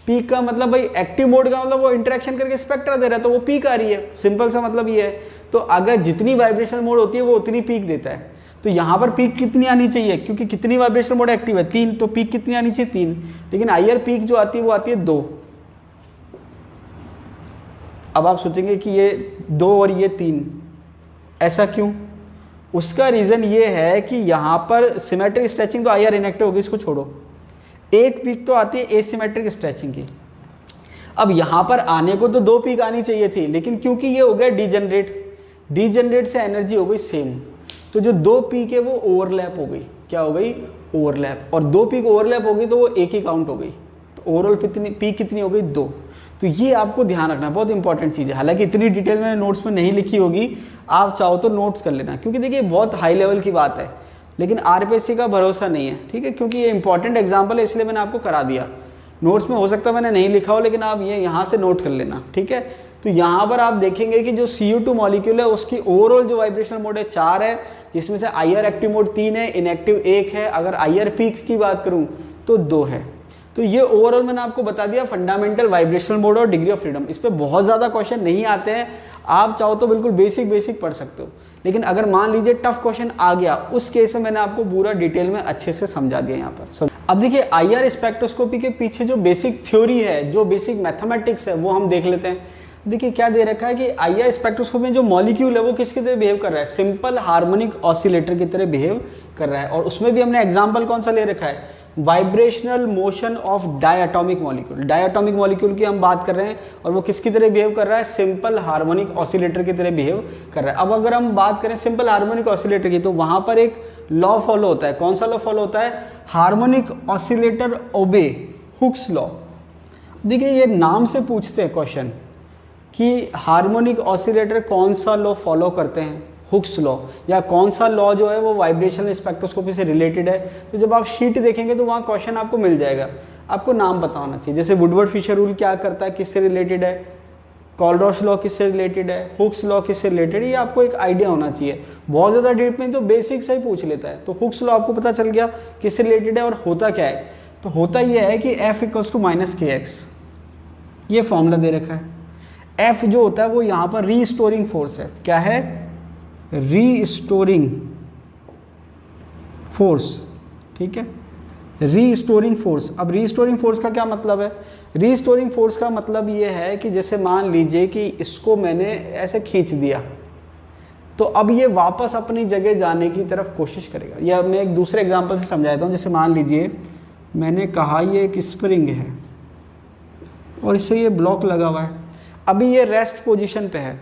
पीक का मतलब भाई एक्टिव मोड का मतलब वो इंटरेक्शन करके स्पेक्ट्रा दे रहा है तो वो पीक आ रही है, सिंपल सा मतलब ये है। तो अगर जितनी वाइब्रेशनल मोड होती है वो उतनी पीक देता है। तो यहाँ पर पीक कितनी आनी चाहिए, क्योंकि कितनी वाइब्रेशनल मोड एक्टिव है 3, तो पीक कितनी आनी चाहिए 3। लेकिन IR पीक जो आती है वो आती है 2। अब आप सोचेंगे कि ये 2 और ये 3 ऐसा क्यों? उसका रीज़न ये है कि यहाँ पर सिमेट्रिक स्ट्रेचिंग तो IR इनएक्टिव होगी, इसको छोड़ो। एक पीक तो आती है एसिमेट्रिक स्ट्रेचिंग की। अब यहाँ पर आने को तो 2 पीक आनी चाहिए थी, लेकिन क्योंकि ये हो गया डीजनरेट से एनर्जी हो गई सेम, तो जो 2 पीक है वो ओवरलैप हो गई। क्या हो गई? ओवरलैप। और 2 पीक ओवरलैप हो गई तो वो एक ही काउंट हो गई। तो ओवरऑल पीक कितनी हो गई 2। तो ये आपको ध्यान रखना, बहुत इंपॉर्टेंट चीज़ है। हालांकि इतनी डिटेल मैंने नोट्स में नहीं लिखी होगी, आप चाहो तो नोट्स कर लेना, क्योंकि देखिए बहुत हाई लेवल की बात है, लेकिन RPSC का भरोसा नहीं है, ठीक है। क्योंकि ये इंपॉर्टेंट एग्जाम्पल है इसलिए मैंने आपको करा दिया। नोट्स में हो सकता है मैंने नहीं लिखा हो, लेकिन आप ये यहाँ से नोट कर लेना, ठीक है। तो यहाँ पर आप देखेंगे कि जो CO2 मॉलिक्यूल है उसकी ओवरऑल जो वाइब्रेशनल मोड है 4 है, जिसमें से IR एक्टिव मोड 3 है, इनएक्टिव 1 है। अगर IR पीक की बात करूँ तो 2 है। तो ये ओवरऑल मैंने आपको बता दिया फंडामेंटल वाइब्रेशनल मोड और डिग्री ऑफ फ्रीडम। इस पर बहुत ज़्यादा क्वेश्चन नहीं आते हैं, आप चाहो तो बिल्कुल बेसिक पढ़ सकते हो। लेकिन अगर मान लीजिए टफ क्वेश्चन आ गया, उस केस में मैंने आपको पूरा डिटेल में अच्छे से समझा दिया यहाँ पर। अब देखिए IR स्पेक्ट्रोस्कोपी के पीछे जो बेसिक थ्योरी है, जो बेसिक मैथमेटिक्स है, वो हम देख लेते हैं। देखिए क्या दे रखा है कि IR स्पेक्ट्रोस्कोपी में जो मॉलिक्यूल है वो किसकी तरह बिहेव कर रहा है, सिंपल हार्मोनिक ऑसिलेटर की तरह बिहेव कर रहा है। और उसमें भी हमने एग्जाम्पल कौन सा ले रखा है, vibrational motion of diatomic molecule. Diatomic molecule की हम बात कर रहे हैं और वो किसकी तरह बिहेव कर रहा है, सिंपल हार्मोनिक ऑसिलेटर की तरह बिहेव कर रहा है। अब अगर हम बात करें सिंपल हार्मोनिक ऑसिलेटर की, तो वहां पर एक लॉ फॉलो होता है। कौन सा लॉ फॉलो होता है? Harmonic oscillator obey Hooke's law. देखिए ये नाम से पूछते हैं क्वेश्चन कि हार्मोनिक ऑसिलेटर कौन सा लॉ फॉलो करते हैं, हुक्स लॉ, या कौन सा लॉ जो है वो वाइब्रेशनल स्पेक्ट्रोस्कोपी से रिलेटेड है। तो जब आप शीट देखेंगे तो वहाँ क्वेश्चन आपको मिल जाएगा, आपको नाम पता होना चाहिए। जैसे वुडवर्ड फिशर रूल क्या करता है, किससे रिलेटेड है, कॉलरॉश लॉ किससे रिलेटेड है, हुक्स लॉ किससे रिलेटेड है, ये आपको एक आइडिया होना चाहिए। बहुत ज़्यादा डीप में तो बेसिक से ही पूछ लेता है। तो हुक्स लॉ आपको पता चल गया किससे रिलेटेड है और होता क्या है। तो होता यह है कि F = -kx, ये फॉर्मूला दे रखा है। F जो होता है वो यहाँ पर रीस्टोरिंग फोर्स है। क्या है? रीस्टोरिंग फोर्स, ठीक है, रीस्टोरिंग फोर्स। अब रीस्टोरिंग फोर्स का क्या मतलब है? रीस्टोरिंग फोर्स का मतलब ये है कि जैसे मान लीजिए कि इसको मैंने ऐसे खींच दिया, तो अब ये वापस अपनी जगह जाने की तरफ कोशिश करेगा। या मैं एक दूसरे एग्जांपल से समझाता हूँ। जैसे मान लीजिए मैंने कहा ये एक स्प्रिंग है और इससे ये ब्लॉक लगा हुआ है, अभी ये रेस्ट पोजीशन पे है।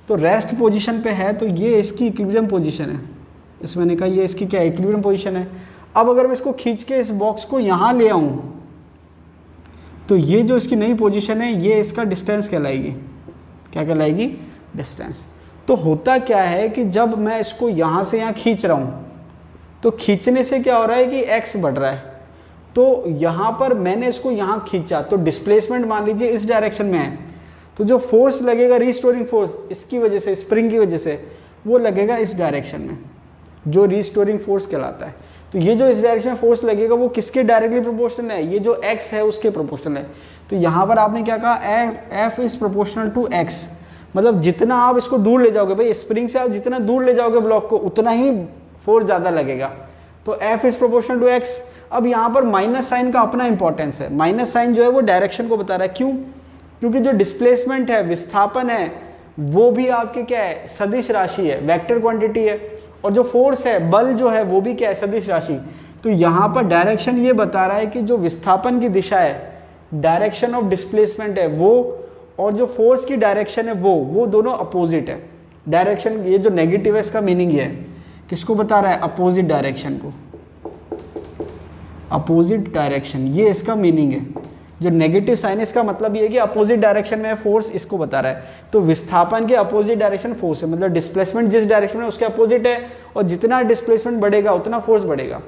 तो रेस्ट पोजीशन पे है तो ये इसकी इक्विलिब्रियम पोजीशन है। जैसे मैंने कहा ये इसकी क्या इक्विलिब्रियम पोजीशन है। अब अगर मैं इसको खींच के इस बॉक्स को यहाँ ले आऊँ तो ये जो इसकी नई पोजीशन है ये इसका डिस्टेंस कहलाएगी। क्या कहलाएगी? डिस्टेंस। तो होता क्या है कि जब मैं इसको यहाँ से यहाँ खींच रहा हूँ तो खींचने से क्या हो रहा है कि x बढ़ रहा है। तो यहाँ पर मैंने इसको यहाँ खींचा तो डिस्प्लेसमेंट मान लीजिए इस डायरेक्शन में है, तो जो फोर्स लगेगा रीस्टोरिंग फोर्स इसकी वजह से, स्प्रिंग की वजह से, वो लगेगा इस डायरेक्शन में, जो रीस्टोरिंग फोर्स कहलाता है। तो ये जो इस डायरेक्शन में फोर्स लगेगा वो किसके डायरेक्टली प्रोपोर्शनल है? ये जो x है उसके प्रोपोर्शनल है। तो यहाँ पर आपने क्या कहा, F is proportional to x। मतलब जितना आप इसको दूर ले जाओगे, भाई स्प्रिंग से आप जितना दूर ले जाओगे ब्लॉक को उतना ही फोर्स ज़्यादा लगेगा। तो F is proportional to x। अब यहाँ पर माइनस साइन का अपना इंपॉर्टेंस है। माइनस साइन जो है वो डायरेक्शन को बता रहा है। क्यों? क्योंकि जो डिस्प्लेसमेंट है, विस्थापन है, वो भी आपके क्या है? सदिश राशि है, वेक्टर क्वांटिटी है। और जो फोर्स है, बल जो है, वो भी क्या है? सदिश राशि। तो यहाँ पर डायरेक्शन ये बता रहा है कि जो विस्थापन की दिशा है, डायरेक्शन ऑफ डिस्प्लेसमेंट है वो, और जो फोर्स की डायरेक्शन है वो दोनों अपोजिट है। डायरेक्शन, ये जो नेगेटिव है इसका मीनिंग ये है, किसको बता रहा है, अपोजिट डायरेक्शन को, अपोजिट डायरेक्शन, ये इसका मीनिंग है। जो नेगेटिव साइन इसका मतलब ये है कि अपोजिट डायरेक्शन में है फोर्स, इसको बता रहा है। तो विस्थापन के अपोजिट डायरेक्शन फोर्स है, मतलब डिस्प्लेसमेंट जिस डायरेक्शन में उसके अपोजिट है, और जितना डिस्प्लेसमेंट बढ़ेगा उतना फोर्स बढ़ेगा।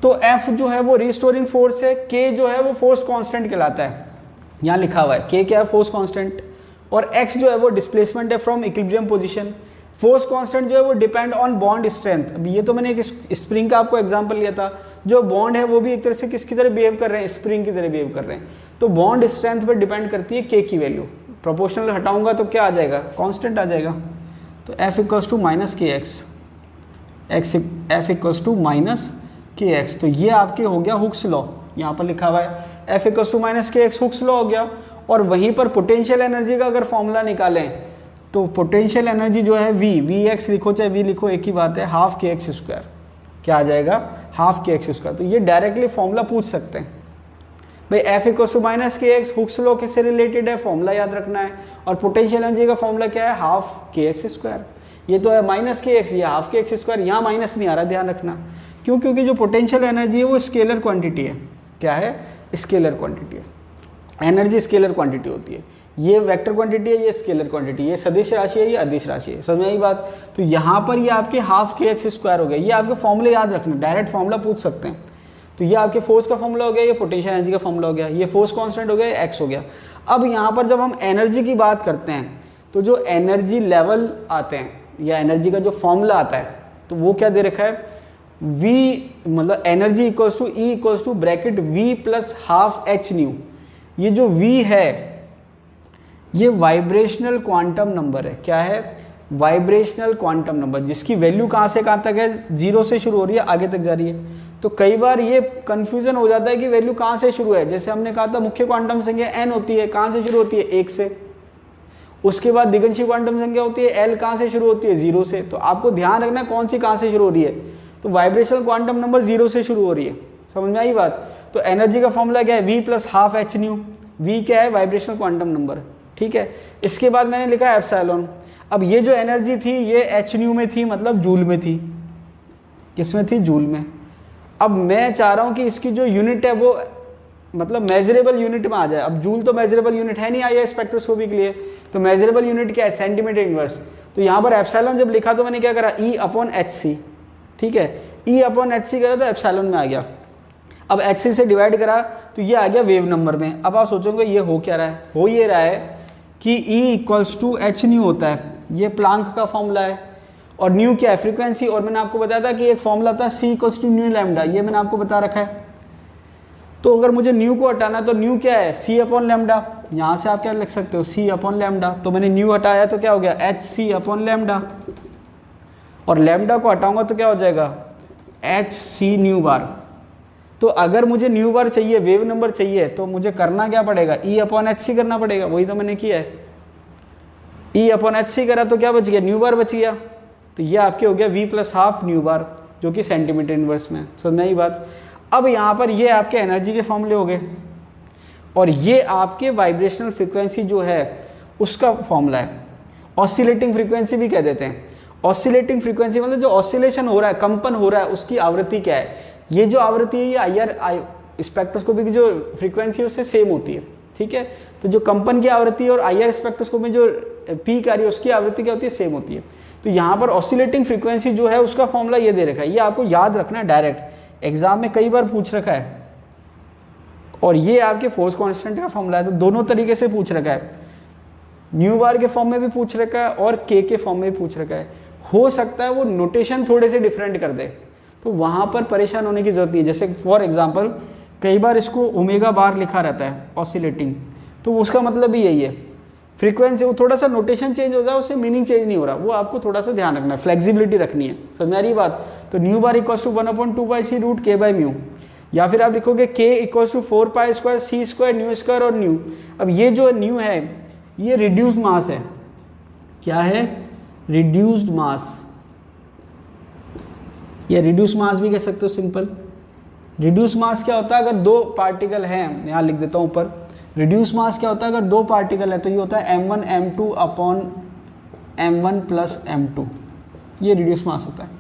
तो F जो है वो रिस्टोरिंग फोर्स है, K जो है वो फोर्स कांस्टेंट कहलाता है, यहाँ लिखा हुआ है K क्या है, फोर्स कांस्टेंट, और X जो है वो डिस्प्लेसमेंट है from equilibrium position. Force constant जो है वो डिपेंड ऑन बॉन्ड स्ट्रेंथ। अभी ये तो मैंने एक स्प्रिंग का आपको एग्जांपल लिया था, जो बॉन्ड है वो भी एक तरह से किसकी तरह बिहेव कर रहे हैं, स्प्रिंग की तरह बिहेव कर रहे हैं। तो बॉन्ड स्ट्रेंथ पर डिपेंड करती है K की वैल्यू। प्रोपोर्शनल हटाऊंगा तो क्या आ जाएगा, कांस्टेंट आ जाएगा। तो F equals to minus k x, F equals to minus k x. तो ये आपके हो गया हुक्स लॉ, यहाँ पर लिखा हुआ है F equals to minus k x, Hooke's law हो गया। और वहीं पर पोटेंशियल एनर्जी का अगर फॉर्मूला निकालें तो पोटेंशियल एनर्जी जो है वी एक्स लिखो चाहे वी लिखो एक ही बात है, हाफ के एक्स स्क्वायर, क्या आ जाएगा, हाफ के एक्स स्क्वायर। तो ये डायरेक्टली फॉर्मूला पूछ सकते हैं भाई, F equals to minus k x, Hooke's law किससे रिलेटेड है, फॉर्मूला याद रखना है। और पोटेंशियल एनर्जी का फॉर्मूला क्या है, हाफ के एक्स स्क्वायर। ये तो है माइनस के एक्स, ये हाफ के एक्स स्क्वायर, यहाँ माइनस नहीं आ रहा, ध्यान रखना। क्यों, क्योंकि जो पोटेंशियल एनर्जी है वो स्केलर क्वांटिटी है। क्या है, स्केलर क्वांटिटी है। एनर्जी स्केलर क्वांटिटी होती है, ये वेक्टर क्वांटिटी है, ये स्केलर क्वांटिटी, ये सदिश राशि है, ये अदिश राशि है, समझ में आई बात। तो यहाँ पर ये आपके हाफ के एक्स स्क्वायर हो गया। ये आपके फॉर्मूले याद रखना, डायरेक्ट फॉर्मूला पूछ सकते हैं। तो ये आपके फोर्स का फॉर्मूला हो गया, ये पोटेंशियल एनर्जी का फॉर्मूला हो गया, ये फोर्स कांस्टेंट हो गया, ये एक्स हो गया। अब यहाँ पर जब हम एनर्जी की बात करते हैं तो जो एनर्जी लेवल आते हैं या एनर्जी का जो फॉर्मूला आता है तो वो क्या दे रखा है, V मतलब energy equals to E equals to bracket V plus half h nu. ये जो V है ये वाइब्रेशनल क्वांटम नंबर है। क्या है, वाइब्रेशनल क्वांटम नंबर, जिसकी वैल्यू कहाँ से कहाँ तक है, 0 से शुरू हो रही है आगे तक जा रही है। तो कई बार ये कंफ्यूजन हो जाता है कि वैल्यू कहाँ से शुरू है। जैसे हमने कहा था मुख्य क्वांटम संख्या n होती है, कहाँ से शुरू होती है, 1 से। उसके बाद दिगंशी क्वांटम संख्या होती है L, कहाँ से शुरू होती है, 0 से। तो आपको ध्यान रखना कौन सी कहाँ से शुरू हो रही है। तो वाइब्रेशनल क्वांटम नंबर 0 से शुरू हो रही है, समझ में आई बात। तो एनर्जी का फॉर्मूला क्या है, V plus half h new. V क्या है, वाइब्रेशनल क्वांटम नंबर, ठीक है। इसके बाद मैंने लिखा है एप्सिलॉन। अब ये जो एनर्जी थी ये एच न्यू में थी, मतलब जूल में थी। किस में थी, जूल में। अब मैं चाह रहा हूँ कि इसकी जो यूनिट है वो मतलब मेजरेबल यूनिट में आ जाए। अब जूल तो मेजरेबल यूनिट है नहीं, आई है स्पेक्ट्रोस्कोपी के लिए, तो मेजरेबल यूनिट क्या है, सेंटीमीटर इनवर्स। तो यहाँ पर एप्सिलॉन जब लिखा तो मैंने क्या करा, E अपॉन एच सी, ठीक है। E अपॉन एच सी करा तो एप्सिलॉन में आ गया। अब एच सी से डिवाइड करा तो ये आ गया वेव नंबर में। अब आप सोचोगे ये हो क्या रहा है, हो ये रहा है कि E equals to h nu होता है, ये प्लांक का फॉर्मूला है। और न्यू क्या है, फ्रीक्वेंसी। और मैंने आपको बताया था कि एक फॉर्मूला था C equals to nu lambda, ये मैंने आपको बता रखा है। तो अगर मुझे न्यू को हटाना तो न्यू क्या है, C अपॉन लैम्डा। यहाँ से आप क्या लिख सकते हो, C अपॉन लैम्डा। तो मैंने न्यू हटाया तो क्या हो गया, एच सी अपॉन लैम्डा। और लैम्डा को हटाऊंगा तो क्या हो जाएगा, एच सी न्यू बार। तो अगर मुझे न्यू बार चाहिए, वेव नंबर चाहिए, तो मुझे करना क्या पड़ेगा, E अपॉन एच सी करना पड़ेगा। वही तो मैंने किया है, E अपॉन एच सी करा तो क्या बच गया, न्यू बार बच गया। तो ये आपके हो गया V प्लस हाफ न्यू बार, जो कि सेंटीमीटर इनवर्स में, समझ आई बात। अब यहाँ पर ये आपके एनर्जी के फॉर्मूले हो गए, और ये आपके वाइब्रेशनल फ्रीक्वेंसी जो है उसका फॉर्मूला है। ऑसिलेटिंग फ्रीक्वेंसी भी कह देते हैं। ऑसिलेटिंग फ्रीक्वेंसी मतलब जो ऑसिलेशन हो रहा है, कंपन हो रहा है, उसकी आवृत्ति क्या है। ये जो आवृत्ति है ये IR स्पेक्ट्रोस्कोपी की जो फ्रीक्वेंसी है उससे सेम होती है, ठीक है। तो जो कंपन की आवृत्ति और IR स्पेक्ट्रोस्कोपी में जो पीक आ रही है उसकी आवृत्ति क्या होती है, सेम होती है। तो यहाँ पर ऑसिलेटिंग फ्रीक्वेंसी जो है उसका फॉर्मूला ये दे रखा है, ये आपको याद रखना है, डायरेक्ट एग्जाम में कई बार पूछ रखा है। और ये आपके फोर्स कांस्टेंट का फॉर्मूला है। तो दोनों तरीके से पूछ रखा है, न्यू बार के फॉर्म में भी पूछ रखा है और K के फॉर्म में भी पूछ रखा है। हो सकता है वो नोटेशन थोड़े से डिफरेंट कर दे, तो वहाँ पर परेशान होने की जरूरत नहीं है। जैसे फॉर एग्जांपल कई बार इसको ओमेगा बार लिखा रहता है ऑसिलेटिंग, तो उसका मतलब भी यही है, फ्रीक्वेंसी। वो थोड़ा सा नोटेशन चेंज हो जाए, उससे मीनिंग चेंज नहीं हो रहा, वो आपको थोड़ा सा ध्यान रखना है, फ्लेक्सिबिलिटी रखनी है, समझ में आ रही बात। तो nu bar equals to 1/2πc root K by mu, या फिर आप लिखोगे K equals to 4π square C square nu square और न्यू। अब ये जो न्यू है ये रिड्यूस्ड मास है। क्या है, रिड्यूस्ड मास, या रिड्यूस मास भी कह सकते हो सिंपल। रिड्यूस मास क्या होता है, अगर दो पार्टिकल हैं, यहाँ लिख देता हूँ ऊपर, रिड्यूस मास क्या होता है, अगर दो पार्टिकल है तो ये होता है m1 m2 upon m1 plus m2, ये रिड्यूस मास होता है।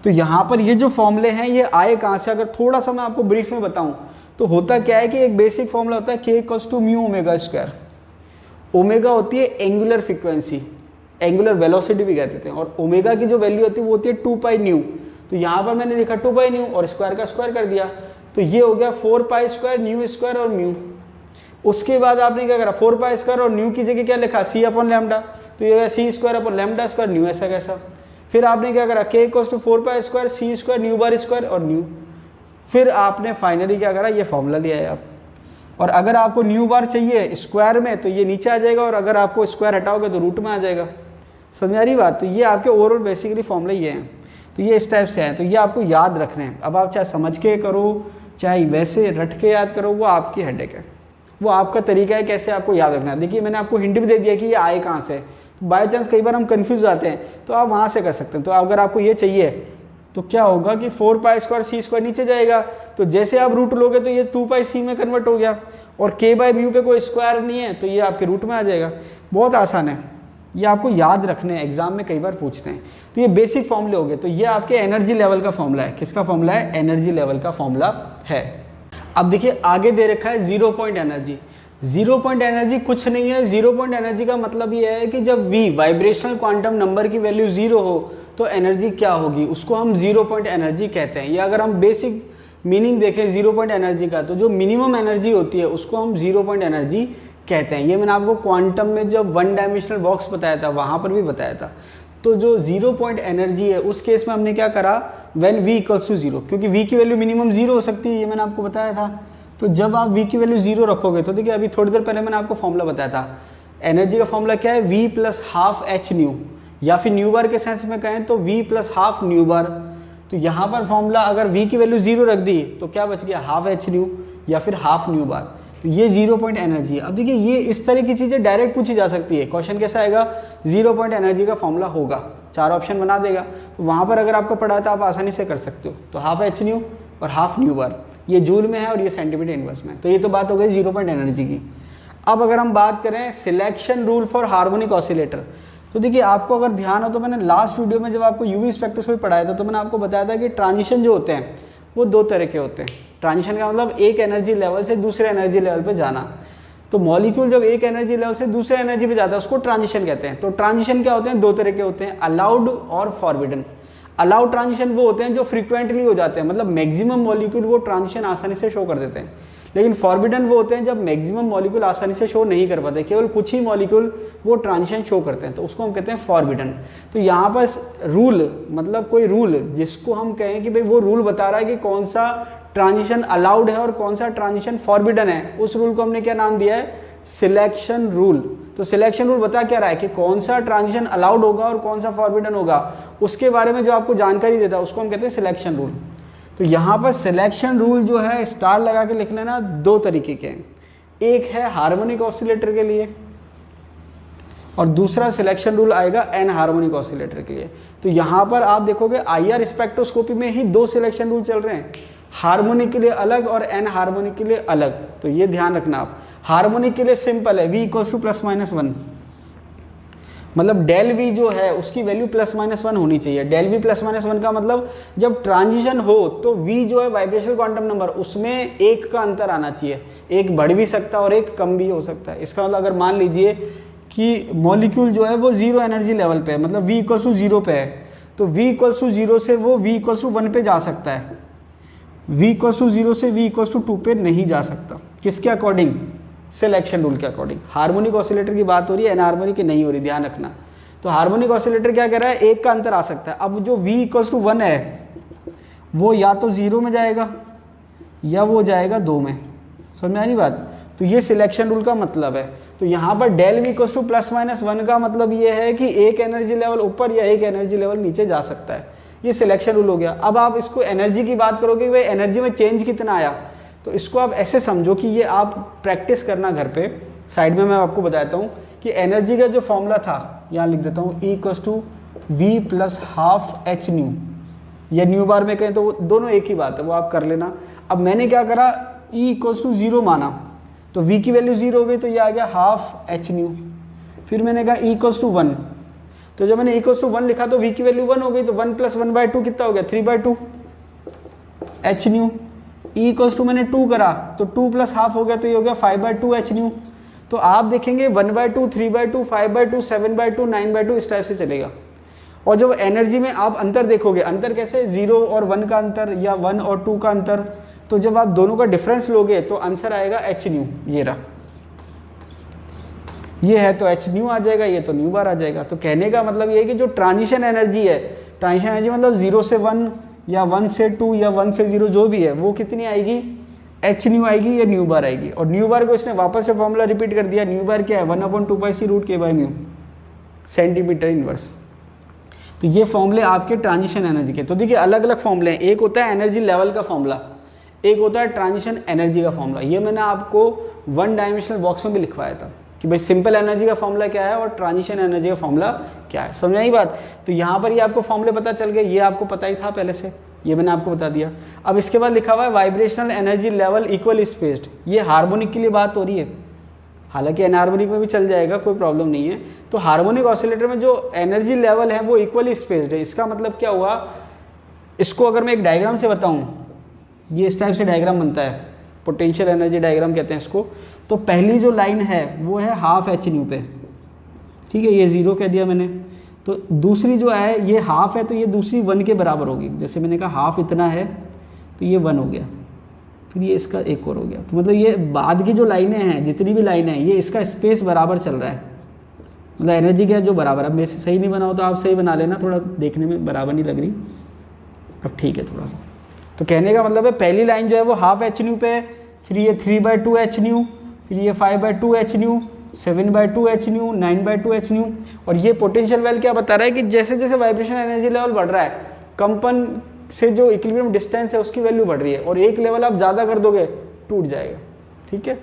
तो यहाँ पर ये जो फॉर्मूले हैं ये आए कहाँ से, अगर थोड़ा सा मैं आपको ब्रीफ में बताऊँ तो होता क्या है कि एक बेसिक फॉर्मूला होता है k equals to mu omega square. Omega होती है एंगुलर फ्रीक्वेंसी, एंगुलर वेलोसिटी भी कहते थे, और ओमेगा की जो वैल्यू होती है वो होती है 2 पाई न्यू। तो यहाँ पर मैंने लिखा 2 पाई न्यू और स्क्वायर का स्क्वायर कर दिया, तो ये हो गया 4 पाई स्क्वायर न्यू स्क्वायर और म्यू। उसके बाद आपने क्या करा, 4 पाई स्क्वायर और न्यू की जगह क्या लिखा, सी अपॉन लैम्डा, तो ये होगा C square upon lambda square nu, ऐसा कैसा। फिर आपने क्या करा, k equals to 4 pi square C square nu bar square और न्यू। फिर आपने फाइनली क्या करा, ये फॉर्मूला लिया है आप। और अगर आपको न्यू बार चाहिए स्क्वायर में तो ये नीचे आ जाएगा, और अगर आपको स्क्वायर हटाओगे तो रूट में आ जाएगा। समझ आ रही बात। तो ये आपके ओवरऑल बेसिकली फॉर्मूले ये हैं, तो ये इस टाइप से हैं, तो ये आपको याद रखने हैं। अब आप चाहे समझ के करो चाहे वैसे रट के याद करो, वो आपकी हेडेक है, वो आपका तरीका है कैसे आपको याद रखना है। देखिए मैंने आपको हिंट भी दे दिया कि ये आए कहाँ से, तो बाई चांस कई बार हम कंफ्यूज जाते हैं तो आप वहाँ से कर सकते हैं। तो अगर आपको ये चाहिए तो क्या होगा कि 4 पाई स्क्वायर सी स्क्वायर नीचे जाएगा, तो जैसे आप रूट लोगे तो ये 2 पाई सी में कन्वर्ट हो गया, और k बाई म्यू पे कोई स्क्वायर नहीं है तो ये आपके रूट में आ जाएगा। बहुत आसान है, ये आपको याद रखने हैं, एग्जाम में कई बार पूछते हैं। तो ये बेसिक फॉर्मूले हो गए। तो ये आपके एनर्जी लेवल का फॉर्मूला है। किसका फॉर्मूला है, एनर्जी लेवल का फॉर्मूला है। अब देखिए आगे दे रखा है 0 पॉइंट एनर्जी। 0 पॉइंट एनर्जी कुछ नहीं है, 0 पॉइंट एनर्जी का मतलब ये है कि जब v वाइब्रेशनल क्वांटम नंबर की वैल्यू 0 हो तो एनर्जी क्या होगी, उसको हम 0 पॉइंट एनर्जी कहते हैं। या अगर हम बेसिक मीनिंग देखें 0 पॉइंट एनर्जी का, तो जो मिनिमम एनर्जी होती है उसको हम 0 पॉइंट एनर्जी कहते हैं। ये मैंने आपको क्वांटम में जब 1 डायमेंशनल बॉक्स बताया था वहाँ पर भी बताया था। तो जो 0 पॉइंट एनर्जी है उस केस में हमने क्या करा, व्हेन v इक्वल्स टू 0, क्योंकि v की वैल्यू मिनिमम 0 हो सकती है, ये मैंने आपको बताया था। तो जब आप v की वैल्यू 0 रखोगे तो देखिए अभी थोड़ी देर पहले मैंने आपको फॉर्मूला बताया था, एनर्जी का फॉर्मूला क्या है, v plus half h nu, या फिर न्यू बार के सेंस में कहें तो v प्लस हाफ न्यू बार। तो यहाँ पर फॉर्मूला अगर v की वैल्यू 0 रख दी तो क्या बच गया, हाफ एच न्यू या फिर हाफ न्यू बार। तो ये 0 पॉइंट एनर्जी है। अब देखिए ये इस तरह की चीज़ें डायरेक्ट पूछी जा सकती है। क्वेश्चन कैसा आएगा, 0 पॉइंट एनर्जी का फॉर्मूला होगा, 4 ऑप्शन बना देगा, तो वहाँ पर अगर आपको पढ़ा था आप आसानी से कर सकते हो। तो हाफ एच न्यू और हाफ न्यू बार, ये जूल में है और ये सेंटीमीटर इनवर्स में। तो ये तो बात हो गई 0 पॉइंट एनर्जी की। अब अगर हम बात करें selection rule for harmonic oscillator, तो देखिए आपको अगर ध्यान हो तो मैंने लास्ट वीडियो में जब आपको यूवी स्पेक्ट्रोस्कोपी पढ़ाया था तो मैंने आपको बताया था कि ट्रांजिशन जो होते हैं वो 2 तरह के होते हैं। ट्रांजिशन का मतलब एक एनर्जी लेवल से दूसरे एनर्जी लेवल पे जाना। तो मॉलिक्यूल जब एक एनर्जी लेवल से दूसरे एनर्जी पे जाता है उसको ट्रांजिशन कहते हैं। तो ट्रांजिशन क्या होते हैं, 2 तरह के होते हैं, अलाउड और फॉरबिडन। अलाउड ट्रांजिशन वो होते हैं जो फ्रीक्वेंटली हो जाते हैं, मतलब मैक्सिमम मॉलिक्यूल वो ट्रांजिशन आसानी से शो कर देते हैं। लेकिन फॉरबिडन वो होते हैं जब मैक्सिमम मॉलिक्यूल आसानी से शो नहीं कर पाते, केवल कुछ ही मॉलिक्यूल वो ट्रांजिशन शो करते हैं, तो उसको हम कहते हैं फॉरबिडन। तो यहाँ पर रूल मतलब कोई रूल जिसको हम कहें कि भाई वो रूल बता रहा है कि कौन सा ट्रांजिशन अलाउड है और कौन सा ट्रांजिशन फॉरबिडन है, उस रूल को हमने क्या नाम दिया है, सिलेक्शन रूल। तो सिलेक्शन रूल बता क्या रहा है कि कौन सा ट्रांजिशन अलाउड होगा और कौन सा फॉरबिडन होगा, उसके बारे में जो आपको जानकारी देता है उसको हम कहते हैं सिलेक्शन रूल। तो यहाँ पर सिलेक्शन रूल जो है स्टार लगा के लिख लेना, 2 तरीके के हैं, एक है हार्मोनिक ऑसिलेटर के लिए और दूसरा सिलेक्शन रूल आएगा एन हार्मोनिक ऑसिलेटर के लिए। तो यहाँ पर आप देखोगे IR स्पेक्ट्रोस्कोपी में ही 2 सिलेक्शन रूल चल रहे हैं, हार्मोनिक के लिए अलग और एन हार्मोनिक के लिए अलग। तो ये ध्यान रखना आप। हार्मोनिक के लिए सिंपल है, v इक्वल्स टू +-1, मतलब डेल v जो है उसकी वैल्यू +-1 होनी चाहिए। डेल v +-1 का मतलब जब ट्रांजिशन हो तो v जो है वाइब्रेशनल क्वांटम नंबर उसमें 1 का अंतर आना चाहिए, 1 बढ़ भी सकता है और 1 कम भी हो सकता है। इसका मतलब अगर मान लीजिए कि मॉलिक्यूल जो है वो 0 एनर्जी लेवल पे है, मतलब v इक्वल्स टू 0 पे है, तो v इक्वल्स टू 0 से वो v इक्वल्स टू 1 पे जा सकता है, v इक्वल्स टू 0 से v इक्वल्स टू 2 पे नहीं जा सकता। किसके अकॉर्डिंग, सिलेक्शन रूल के अकॉर्डिंग। हार्मोनिक ऑसिलेटर की बात हो रही है, एन हार्मोनिक की नहीं हो रही, ध्यान रखना। तो हार्मोनिक ऑसिलेटर क्या कह रहा है, 1 का अंतर आ सकता है। अब जो v इक्वल्स टू 1 है वो या तो 0 में जाएगा या वो जाएगा 2 में। समझ में आ रही बात। तो ये सिलेक्शन रूल का मतलब है। तो यहाँ पर डेल v इक्वल्स टू +-1 का मतलब ये है कि एक एनर्जी लेवल ऊपर या एक एनर्जी लेवल नीचे जा सकता है, ये सिलेक्शन रूल हो गया। अब आप इसको एनर्जी की बात करोगे, भाई एनर्जी में चेंज कितना आया, तो इसको आप ऐसे समझो कि ये आप प्रैक्टिस करना घर पे, साइड में मैं आपको बताता हूँ कि एनर्जी का जो फॉर्मूला था, यहाँ लिख देता हूँ, E equals to v plus half h nu, या न्यू बार में कहें तो दोनों एक ही बात है, वो आप कर लेना। अब मैंने क्या करा, E इक्वल्स टू 0 माना, तो V की वैल्यू 0 हो गई, तो ये आ गया हाफ एच न्यू। फिर मैंने कहा E इक्वल्स टू 1, तो जब मैंने E इक्वल्स टू 1 लिखा तो V की वैल्यू 1 हो गई, तो 1 प्लस 1/2 कितना हो गया 3/2 h nu. E equals to मैंने 2 करा तो 2 प्लस हाफ हो गया, तो ये हो गया 5/2 एच न्यू। तो आप देखेंगे 1/2, 3/2, 5/2, 7/2, 9/2 इस टाइप से चलेगा। और जब एनर्जी में आप अंतर देखोगे, अंतर कैसे 0 और 1 का अंतर या 1 और 2 का अंतर, तो जब आप दोनों का डिफरेंस लोगे तो आंसर आएगा एच न्यू। ये रहा, ये है तो एच न्यू आ जाएगा, ये तो न्यू बार आ जाएगा। तो कहने का मतलब ये है कि जो ट्रांजिशन एनर्जी है, ट्रांजिशन एनर्जी मतलब 0 से 1 या 1 से 2 या 1 से 0 जो भी है, वो कितनी आएगी एच न्यू आएगी या न्यू बार आएगी। और न्यू बार को इसने वापस से फॉर्मूला रिपीट कर दिया। न्यू बार क्या है 1/2πc√k/μ सेंटीमीटर इनवर्स। तो ये फॉर्मूले आपके ट्रांजिशन एनर्जी के। तो देखिए अलग अलग फॉर्मूले हैं, एक होता है एनर्जी लेवल का फॉर्मूला, एक होता है ट्रांजिशन एनर्जी का फॉर्मूला। ये मैंने आपको 1 डायमेंशनल बॉक्स में भी लिखवाया था कि भाई सिंपल एनर्जी का फॉर्मूला क्या है और ट्रांजिशन एनर्जी का फॉर्मूला क्या है। समझ आई बात। तो यहाँ पर ये आपको फॉर्मूले पता चल गए, ये आपको पता ही था पहले से, ये मैंने आपको बता दिया। अब इसके बाद लिखा हुआ है vibrational energy level equal spaced. ये हार्मोनिक के लिए बात हो रही है, हालांकि एनहार्मोनिक में भी चल जाएगा, कोई प्रॉब्लम नहीं है। तो हार्मोनिक ऑसिलेटर में जो एनर्जी लेवल है वो इक्वली स्पेस्ड है। इसका मतलब क्या हुआ, इसको अगर मैं एक डायग्राम से बताऊं, ये इस टाइप से डायग्राम बनता है, पोटेंशियल एनर्जी डायग्राम कहते हैं इसको। तो पहली जो लाइन है वो है हाफ एच न्यू पे, ठीक है, ये 0 कह दिया मैंने। तो दूसरी जो है ये हाफ है, तो ये दूसरी 1 के बराबर होगी। जैसे मैंने कहा हाफ इतना है तो ये 1 हो गया, फिर ये इसका एक और हो गया। तो मतलब ये बाद की जो लाइनें हैं, जितनी भी लाइनें हैं, ये इसका स्पेस बराबर चल रहा है, मतलब एनर्जी गैप जो बराबर। अब मेरे से सही नहीं बना हो तो आप सही बना लेना, थोड़ा देखने में बराबर नहीं लग रही, अब ठीक है थोड़ा सा। तो कहने का मतलब है पहली लाइन जो है वो हाफ एच न्यू पे है, फिर ये 3/2 एच न्यू, फिर ये 5/2 H new, 7/2 H new, 9/2 H new. और ये पोटेंशियल वेल क्या बता रहा है कि जैसे जैसे वाइब्रेशन एनर्जी लेवल बढ़ रहा है, कंपन से जो इक्विलिब्रियम डिस्टेंस है उसकी वैल्यू बढ़ रही है, और एक लेवल आप ज़्यादा कर दोगे टूट जाएगा, ठीक है।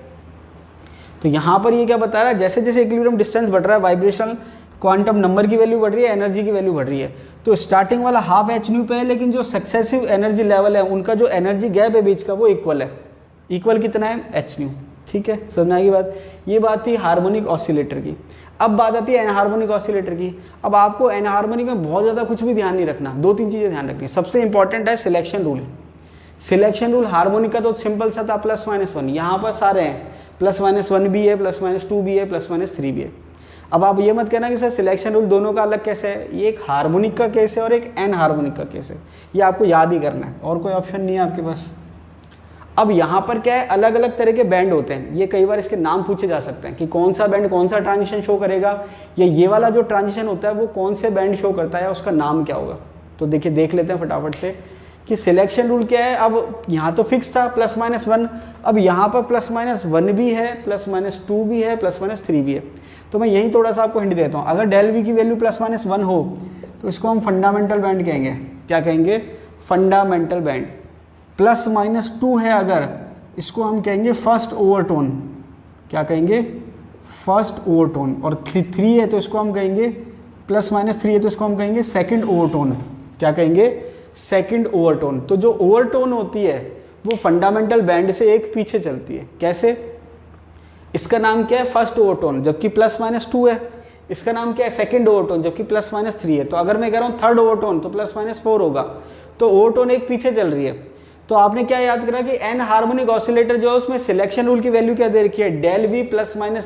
तो यहाँ पर ये क्या बता रहा है, जैसे जैसे इक्विलिब्रियम डिस्टेंस बढ़ रहा है, वाइब्रेशनल क्वांटम नंबर की वैल्यू बढ़ रही है, एनर्जी की वैल्यू बढ़ रही है। तो स्टार्टिंग वाला हाफ एच न्यू पे है, लेकिन जो सक्सेसिव एनर्जी लेवल है उनका जो एनर्जी गैप है बीच का वो इक्वल है। इक्वल कितना है एच न्यू, ठीक है, समझ में आएगी बात। ये बात थी हार्मोनिक ऑसिलेटर की। अब बात आती है एनहार्मोनिक ऑसिलेटर की। अब आपको एनहार्मोनिक में बहुत ज़्यादा कुछ भी ध्यान नहीं रखना, 2-3 चीज़ें ध्यान रखनी। सबसे इंपॉर्टेंट है selection rule. Selection rule harmonic का तो सिंपल सा था +-1, यहाँ पर सारे हैं +-1 भी है, +-2 भी है, +-3 भी है। अब आप ये मत कहना कि सर सिलेक्शन रूल दोनों का अलग कैसे है। ये एक हार्मोनिक का केस है और एक एनहार्मोनिक का केस है, ये आपको याद ही करना है, और कोई ऑप्शन नहीं है आपके पास। अब यहाँ पर क्या है, अलग अलग तरह के बैंड होते हैं, ये कई बार इसके नाम पूछे जा सकते हैं कि कौन सा बैंड कौन सा ट्रांजिशन शो करेगा, या ये वाला जो ट्रांजिशन होता है वो कौन से बैंड शो करता है, उसका नाम क्या होगा। तो देखिए देख लेते हैं फटाफट से कि सिलेक्शन रूल क्या है। अब यहाँ तो फिक्स था +-1, अब यहाँ पर +-1 भी है, +-2 भी है, +-3 भी है। तो मैं यही थोड़ा सा आपको हिंट देता हूँ। अगर डेल वी की वैल्यू +-1 हो तो इसको हम फंडामेंटल बैंड कहेंगे। क्या कहेंगे, फंडामेंटल बैंड। +-2 है अगर, इसको हम कहेंगे फर्स्ट ओवरटोन। क्या कहेंगे, फर्स्ट ओवरटोन। और 3 है तो इसको हम कहेंगे, +-3 है तो इसको हम कहेंगे सेकंड ओवरटोन। क्या कहेंगे, सेकंड ओवरटोन। तो जो ओवरटोन होती है वो फंडामेंटल बैंड से एक पीछे चलती है। कैसे, इसका नाम क्या है फर्स्ट ओवरटोन, जबकि +-2 है। इसका नाम क्या है सेकंड ओवरटोन, जबकि +-3 है। तो अगर मैं कह रहा हूँ थर्ड ओवरटोन तो +-4 होगा। तो ओवरटोन एक पीछे चल रही है। तो आपने क्या याद करा कि एन हार्मोनिक ऑसिलेटर जो है उसमें सिलेक्शन रूल की वैल्यू क्या दे रखी है, डेल वी +-1,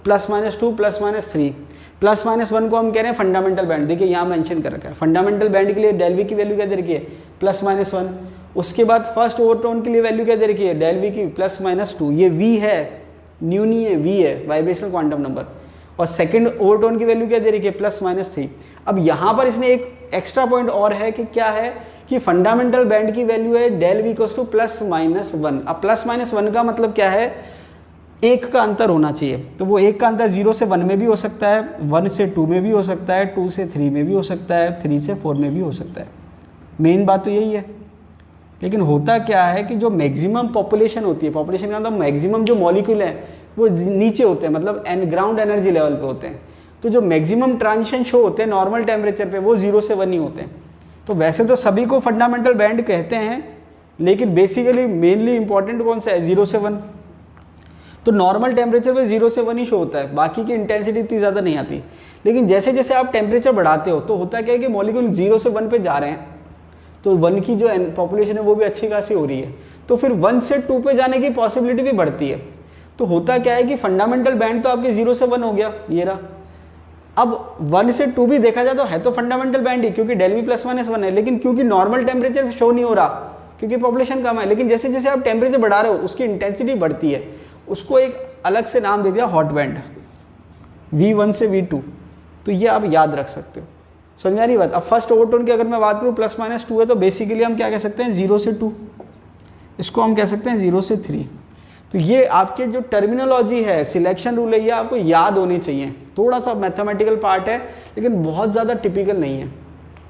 +-2, +-3। +-1 को हम कह रहे हैं फंडामेंटल बैंड। देखिए यहाँ मेंशन कर रखा है, फंडामेंटल बैंड के लिए डेल वी की वैल्यू क्या दे रखी है, +-1। उसके बाद फर्स्ट ओवरटोन के लिए वैल्यू क्या दे रखी है, डेल वी की +-2। ये वी है, न्यू नहीं है, वी है वाइब्रेशनल क्वांटम नंबर। और सेकंड ओवरटोन की वैल्यू क्या दे रखी है, +-3। अब यहाँ पर इसने एक एक्स्ट्रा पॉइंट और है कि क्या है कि फंडामेंटल बैंड की वैल्यू है डेल वी = +-1। अब +-1 का मतलब क्या है, एक का अंतर होना चाहिए। तो वो एक का अंतर 0 से 1 में भी हो सकता है, 1 से 2 में भी हो सकता है, 2 से 3 में भी हो सकता है, 3 से 4 में भी हो सकता है। मेन बात तो यही है। लेकिन होता क्या है कि जो मैक्सिमम पॉपुलेशन होती है, पॉपुलेशन का मतलब मैक्सिमम जो मॉलिक्यूल है वो नीचे होते हैं, मतलब ग्राउंड एनर्जी लेवल पे होते हैं। तो जो मैक्सिमम ट्रांजिशन शो होते हैं नॉर्मल टेम्परेचर पे वो 0 से 1 ही होते हैं। तो वैसे तो सभी को फंडामेंटल बैंड कहते हैं, लेकिन बेसिकली मेनली इंपॉर्टेंट कौन सा है, 0 से 1। तो नॉर्मल टेम्परेचर पे 0 से 1 ही शो होता है, बाकी की इंटेंसिटी इतनी ज़्यादा नहीं आती। लेकिन जैसे जैसे आप टेम्परेचर बढ़ाते हो तो होता क्या है कि मॉलिक्यूल 0 से 1 पे जा रहे हैं, तो 1 की जो पॉपुलेशन है वो भी अच्छी खासी हो रही है, तो फिर 1 से 2 पे जाने की पॉसिबिलिटी भी बढ़ती है। तो होता क्या है कि फंडामेंटल बैंड तो आपके 0 से 1 हो गया, ये रहा। अब 1 से 2 भी देखा जाए तो है तो फंडामेंटल बैंड ही, क्योंकि डेल वी प्लस माइनस 1 है, लेकिन क्योंकि नॉर्मल टेम्परेचर शो नहीं हो रहा क्योंकि पॉपुलेशन कम है। लेकिन जैसे जैसे आप टेम्परेचर बढ़ा रहे हो उसकी इंटेंसिटी बढ़ती है, उसको एक अलग से नाम दे दिया हॉट बैंड, V1 से V2। तो ये आप याद रख सकते हो, समझ में आ रही बात। अब फर्स्ट ओवरटोन की अगर मैं बात करूँ +-2 है, तो बेसिकली हम क्या कह सकते हैं 0 से 2, इसको हम कह सकते हैं 0 से 3। तो ये आपके जो टर्मिनोलॉजी है, सिलेक्शन रूल है, ये आपको याद होनी चाहिए। थोड़ा सा मैथमेटिकल पार्ट है लेकिन बहुत ज़्यादा टिपिकल नहीं है।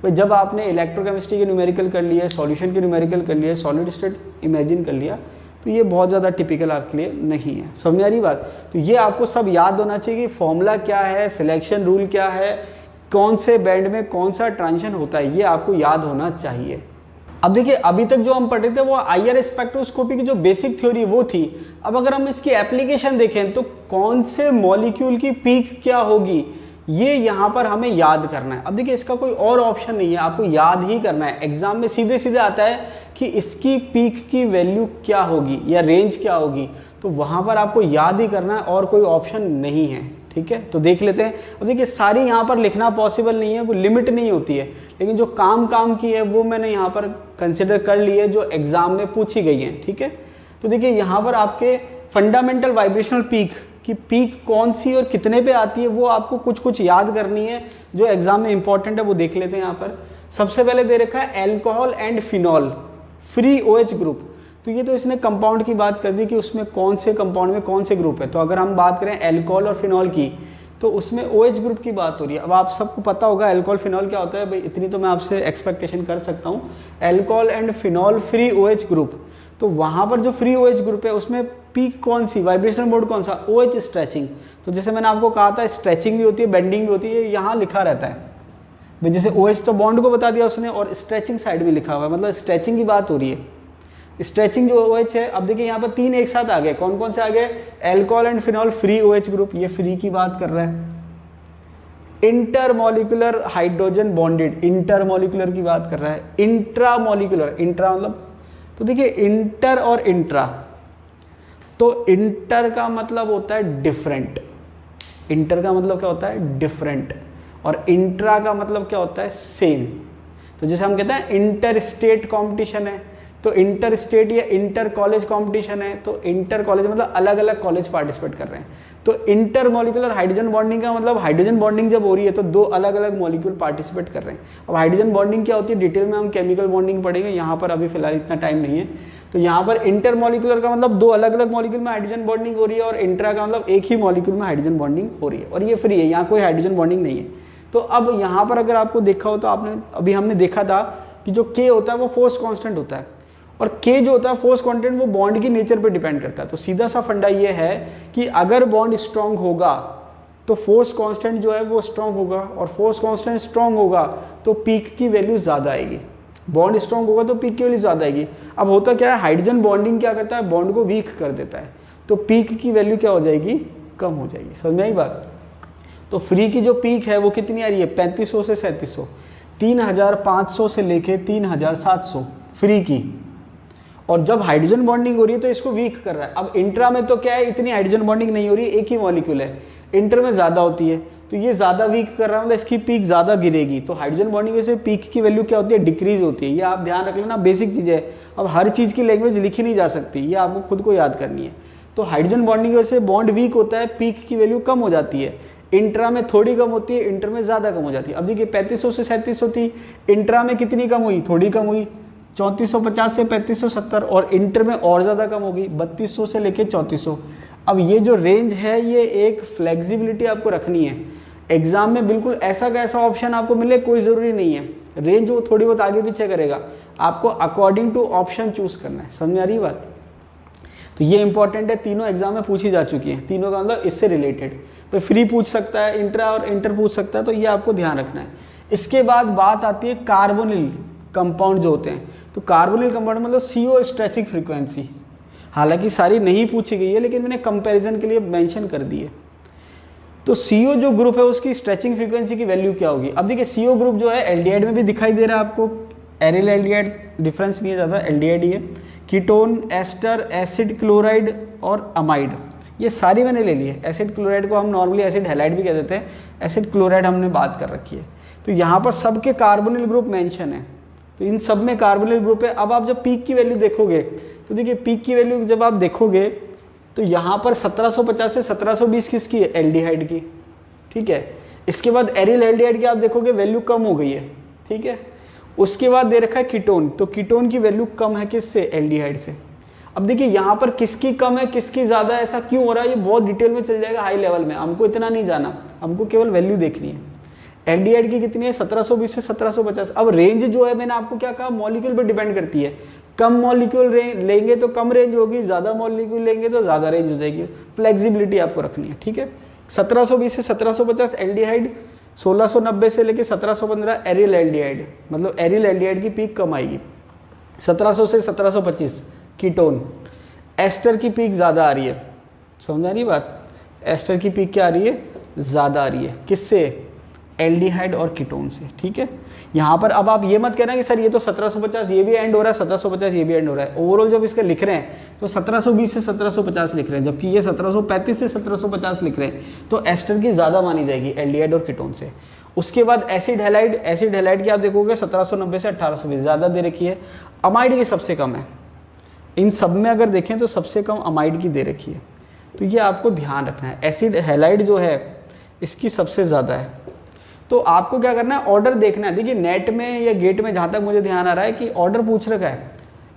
भाई जब आपने इलेक्ट्रोकेमिस्ट्री के न्यूमेरिकल कर लिया, सॉल्यूशन के न्यूमेरिकल कर लिया, सॉलिड स्टेट इमेजिन कर लिया, तो ये बहुत ज़्यादा टिपिकल आपके लिए नहीं है, समझ में आ रही बात। तो ये आपको सब याद होना चाहिए कि फॉर्मूला क्या है, सिलेक्शन रूल क्या है, कौन से बैंड में कौन सा ट्रांजिशन होता है, ये आपको याद होना चाहिए। अब देखिए अभी तक जो हम पढ़े थे वो आईआर स्पेक्ट्रोस्कोपी की जो बेसिक थ्योरी वो थी। अब अगर हम इसकी एप्लीकेशन देखें तो कौन से मॉलिक्यूल की पीक क्या होगी ये यहाँ पर हमें याद करना है। अब देखिए इसका कोई और ऑप्शन नहीं है, आपको याद ही करना है। एग्जाम में सीधे सीधे आता है कि इसकी पीक की वैल्यू क्या होगी या रेंज क्या होगी, तो वहाँ पर आपको याद ही करना है और कोई ऑप्शन नहीं है, ठीक है। तो देख लेते हैं। अब देखिए सारी यहाँ पर लिखना पॉसिबल नहीं है, कोई लिमिट नहीं होती है, लेकिन जो काम की है वो मैंने यहाँ पर कंसिडर कर ली है जो एग्जाम में पूछी गई है, ठीक है। तो देखिए यहाँ पर आपके फंडामेंटल वाइब्रेशनल पीक की पीक कौन सी और कितने पे आती है वो आपको कुछ कुछ याद करनी है जो एग्जाम में इंपॉर्टेंट है, वो देख लेते हैं। यहाँ पर सबसे पहले दे रखा है alcohol and phenol free OH group. तो ये तो इसने कंपाउंड की बात कर दी कि उसमें कौन से कंपाउंड में कौन से ग्रुप है। तो अगर हम बात करें एल्कोहल और फिनॉल की तो उसमें OH ग्रुप की बात हो रही है। अब आप सबको पता होगा एल्कोहल फिनॉल क्या होता है, भाई इतनी तो मैं आपसे एक्सपेक्टेशन कर सकता हूँ। Alcohol and phenol free OH group, तो वहाँ पर जो फ्री OH ग्रुप है उसमें पीक कौन सी, वाइब्रेशनल मोड कौन सा, OH स्ट्रेचिंग। तो जैसे मैंने आपको कहा था स्ट्रेचिंग भी होती है, बेंडिंग भी होती है, यहाँ लिखा रहता है भाई। जैसे OH तो बॉन्ड को बता दिया उसने और स्ट्रेचिंग साइड भी लिखा हुआ है, मतलब स्ट्रेचिंग की बात हो रही है। स्ट्रेचिंग जो OH है, अब देखिए यहाँ पर 3 एक साथ आ गए, कौन कौन से आ गए, alcohol and phenol free OH group, ये फ्री की बात कर रहा है। इंटरमोलिकुलर हाइड्रोजन बॉन्डेड, इंटरमोलिकुलर की बात कर रहा है। इंट्रामोलिकुलर, इंट्रा मतलब, तो देखिए इंटर और इंट्रा, तो इंटर का मतलब होता है डिफरेंट, इंटर का मतलब क्या होता है डिफरेंट, और इंट्रा का मतलब क्या होता है सेम। तो जैसे हम कहते हैं इंटर स्टेट कॉम्पिटिशन है, तो इंटर स्टेट या इंटर कॉलेज कंपटीशन है, तो इंटर कॉलेज मतलब अलग अलग कॉलेज पार्टिसिपेट कर रहे हैं। तो इंटर मॉलिक्यूलर हाइड्रोजन बॉन्डिंग का मतलब हाइड्रोजन बॉन्डिंग जब हो रही है तो 2 अलग अलग मॉलिक्यूल पार्टिसिपेट कर रहे हैं। अब हाइड्रोजन बॉन्डिंग क्या होती है डिटेल में हम केमिकल बॉन्डिंग पढ़ेंगे, यहाँ पर अभी फिलहाल इतना टाइम नहीं है। तो यहाँ पर इंटर मॉलिक्यूलर का मतलब 2 अलग अलग मॉलिक्यूल में हाइड्रोजन बॉन्डिंग हो रही है, और इंट्रा का मतलब एक ही मॉलिक्यूल में हाइड्रोजन बॉन्डिंग हो रही है, और ये फ्री है, यहाँ कोई हाइड्रोजन बॉन्डिंग नहीं है। तो अब यहाँ पर अगर आपको देखा हो तो आपने अभी हमने देखा था कि जो K होता है वो फोर्स कॉन्स्टेंट होता है, और K जो होता है फोर्स कांस्टेंट वो बॉन्ड की नेचर पे डिपेंड करता है। तो सीधा सा फंडा ये है कि अगर बॉन्ड स्ट्रांग होगा तो फोर्स कांस्टेंट जो है वो स्ट्रांग होगा, और फोर्स कांस्टेंट स्ट्रांग होगा तो पीक की वैल्यू ज़्यादा आएगी। बॉन्ड स्ट्रांग होगा तो पीक की वैल्यू ज़्यादा आएगी। अब होता क्या है, हाइड्रोजन बॉन्डिंग क्या करता है, बॉन्ड को वीक कर देता है, तो पीक की वैल्यू क्या हो जाएगी, कम हो जाएगी। समझ में आई बात। तो फ्री की जो पीक है वो कितनी आ रही है, 3500 से 3700, 3500 से लेके 3700 फ्री की। और जब हाइड्रोजन बॉन्डिंग हो रही है तो इसको वीक कर रहा है। अब इंट्रा में तो क्या है, इतनी हाइड्रोजन बॉन्डिंग नहीं हो रही है, एक ही मॉलिक्यूल है, इंटर में ज़्यादा होती है, तो ये ज़्यादा वीक कर रहा है, मतलब इसकी पीक ज़्यादा गिरेगी। तो हाइड्रोजन बॉन्डिंग से पीक की वैल्यू क्या होती है, डिक्रीज होती है। ये आप ध्यान रख लेना, बेसिक चीज़ है। अब हर चीज़ की लैंग्वेज लिखी नहीं जा सकती, ये आपको खुद को याद करनी है। तो हाइड्रोजन बॉन्डिंग की वजह से बॉन्ड वीक होता है, पीक की वैल्यू कम हो जाती है। इंट्रा में थोड़ी कम होती है, इंटर में ज़्यादा कम हो जाती है। अब देखिए 3500 से 3700 थी, इंट्रा में कितनी कम हुई, थोड़ी कम हुई, 3450 से 3570, और इंटर में और ज़्यादा कम होगी, 3200 से लेके 3400। अब ये जो रेंज है ये एक फ्लेक्सिबिलिटी आपको रखनी है। एग्जाम में बिल्कुल ऐसा का ऐसा ऑप्शन आपको मिले कोई ज़रूरी नहीं है, रेंज वो थोड़ी बहुत आगे पीछे करेगा, आपको अकॉर्डिंग टू ऑप्शन चूज़ करना है। समझ में आ रही बात। तो ये इंपॉर्टेंट है, तीनों एग्जाम में पूछी जा चुकी है, तीनों का मतलब इससे रिलेटेड। तो फ्री पूछ सकता है, इंट्रा और इंटर पूछ सकता है, तो ये आपको ध्यान रखना है। इसके बाद बात आती है कार्बोनिल कंपाउंड जो होते हैं। तो कार्बोनिल कंपाउंड मतलब CO स्ट्रेचिंग फ्रीक्वेंसी। हालांकि सारी नहीं पूछी गई है, लेकिन मैंने कंपैरिजन के लिए मेंशन कर दी है। तो CO जो ग्रुप है उसकी स्ट्रेचिंग फ्रीक्वेंसी की वैल्यू क्या होगी? अब देखिए CO ग्रुप जो है एल्डिहाइड में भी दिखाई दे रहा है आपको, एरिल एल्डिहाइड, डिफरेंस नहीं है ज़्यादा, एल्डिहाइड ही है। कीटोन, एस्टर, एसिड क्लोराइड और अमाइड, ये सारी मैंने ले ली है। एसिड क्लोराइड को हम नॉर्मली एसिड हैलाइड भी कह देते हैं, एसिड क्लोराइड हमने बात कर रखी है। तो यहाँ पर सबके कार्बोनिल ग्रुप मेंशन है, तो इन सब में कार्बोनिल ग्रुप है। अब आप जब पीक की वैल्यू देखोगे तो देखिए पीक की वैल्यू जब आप देखोगे तो यहाँ पर 1750 से 1720 किसकी है? एल्डिहाइड की, ठीक है। इसके बाद एरिल एल्डिहाइड की आप देखोगे वैल्यू कम हो गई है, ठीक है। उसके बाद दे रखा है कीटोन, तो कीटोन की वैल्यू कम है किससे? एल्डिहाइड से। अब देखिए यहाँ पर किसकी कम है किसकी ज़्यादा है, ऐसा क्यों हो रहा है, ये बहुत डिटेल में चल जाएगा हाई लेवल में, हमको इतना नहीं जाना, हमको केवल वैल्यू देखनी है। एल्डिहाइड की कितनी है? 1720 से 1750। अब रेंज जो है मैंने आपको क्या कहा, मॉलिक्यूल पर डिपेंड करती है। कम मॉलिक्यूल लेंगे तो कम रेंज होगी, ज़्यादा मॉलिक्यूल लेंगे तो ज़्यादा रेंज हो जाएगी। फ्लेक्सिबिलिटी आपको रखनी है, ठीक है। 1720 से 1750 एल्डिहाइड, 1690 से लेके 1715 एरिल एल्डिहाइड, मतलब एरिल एल्डिहाइड की पीक कम आएगी। 1700 से 1725 कीटोन। एस्टर की पीक ज़्यादा आ रही है, समझा नहीं बात? एस्टर की पीक क्या आ रही है? ज़्यादा आ रही है, किससे? एल्डिहाइड और कीटोन से, ठीक है। यहाँ पर अब आप ये मत कहना कि सर ये तो 1750 ये भी एंड हो रहा है, 1750 ये भी एंड हो रहा है। ओवरऑल जब इसके लिख रहे हैं तो 1720 से 1750 लिख रहे हैं, जबकि ये 1735 से 1750 लिख रहे हैं, तो एस्टर की ज़्यादा मानी जाएगी एल्डिहाइड और कीटोन से। उसके बाद एसिड हैलाइड, एसिड हैलाइड की आप देखोगे 1790 से 1820 ज़्यादा दे रखी है। अमाइड की सबसे कम है, इन सब में अगर देखें तो सबसे कम अमाइड की दे रखी है, तो ये आपको ध्यान रखना है। एसिड हैलाइड जो है इसकी सबसे ज़्यादा है। तो आपको क्या करना है, ऑर्डर देखना है। देखिए नेट में या गेट में जहाँ तक मुझे ध्यान आ रहा है कि ऑर्डर पूछ रखा है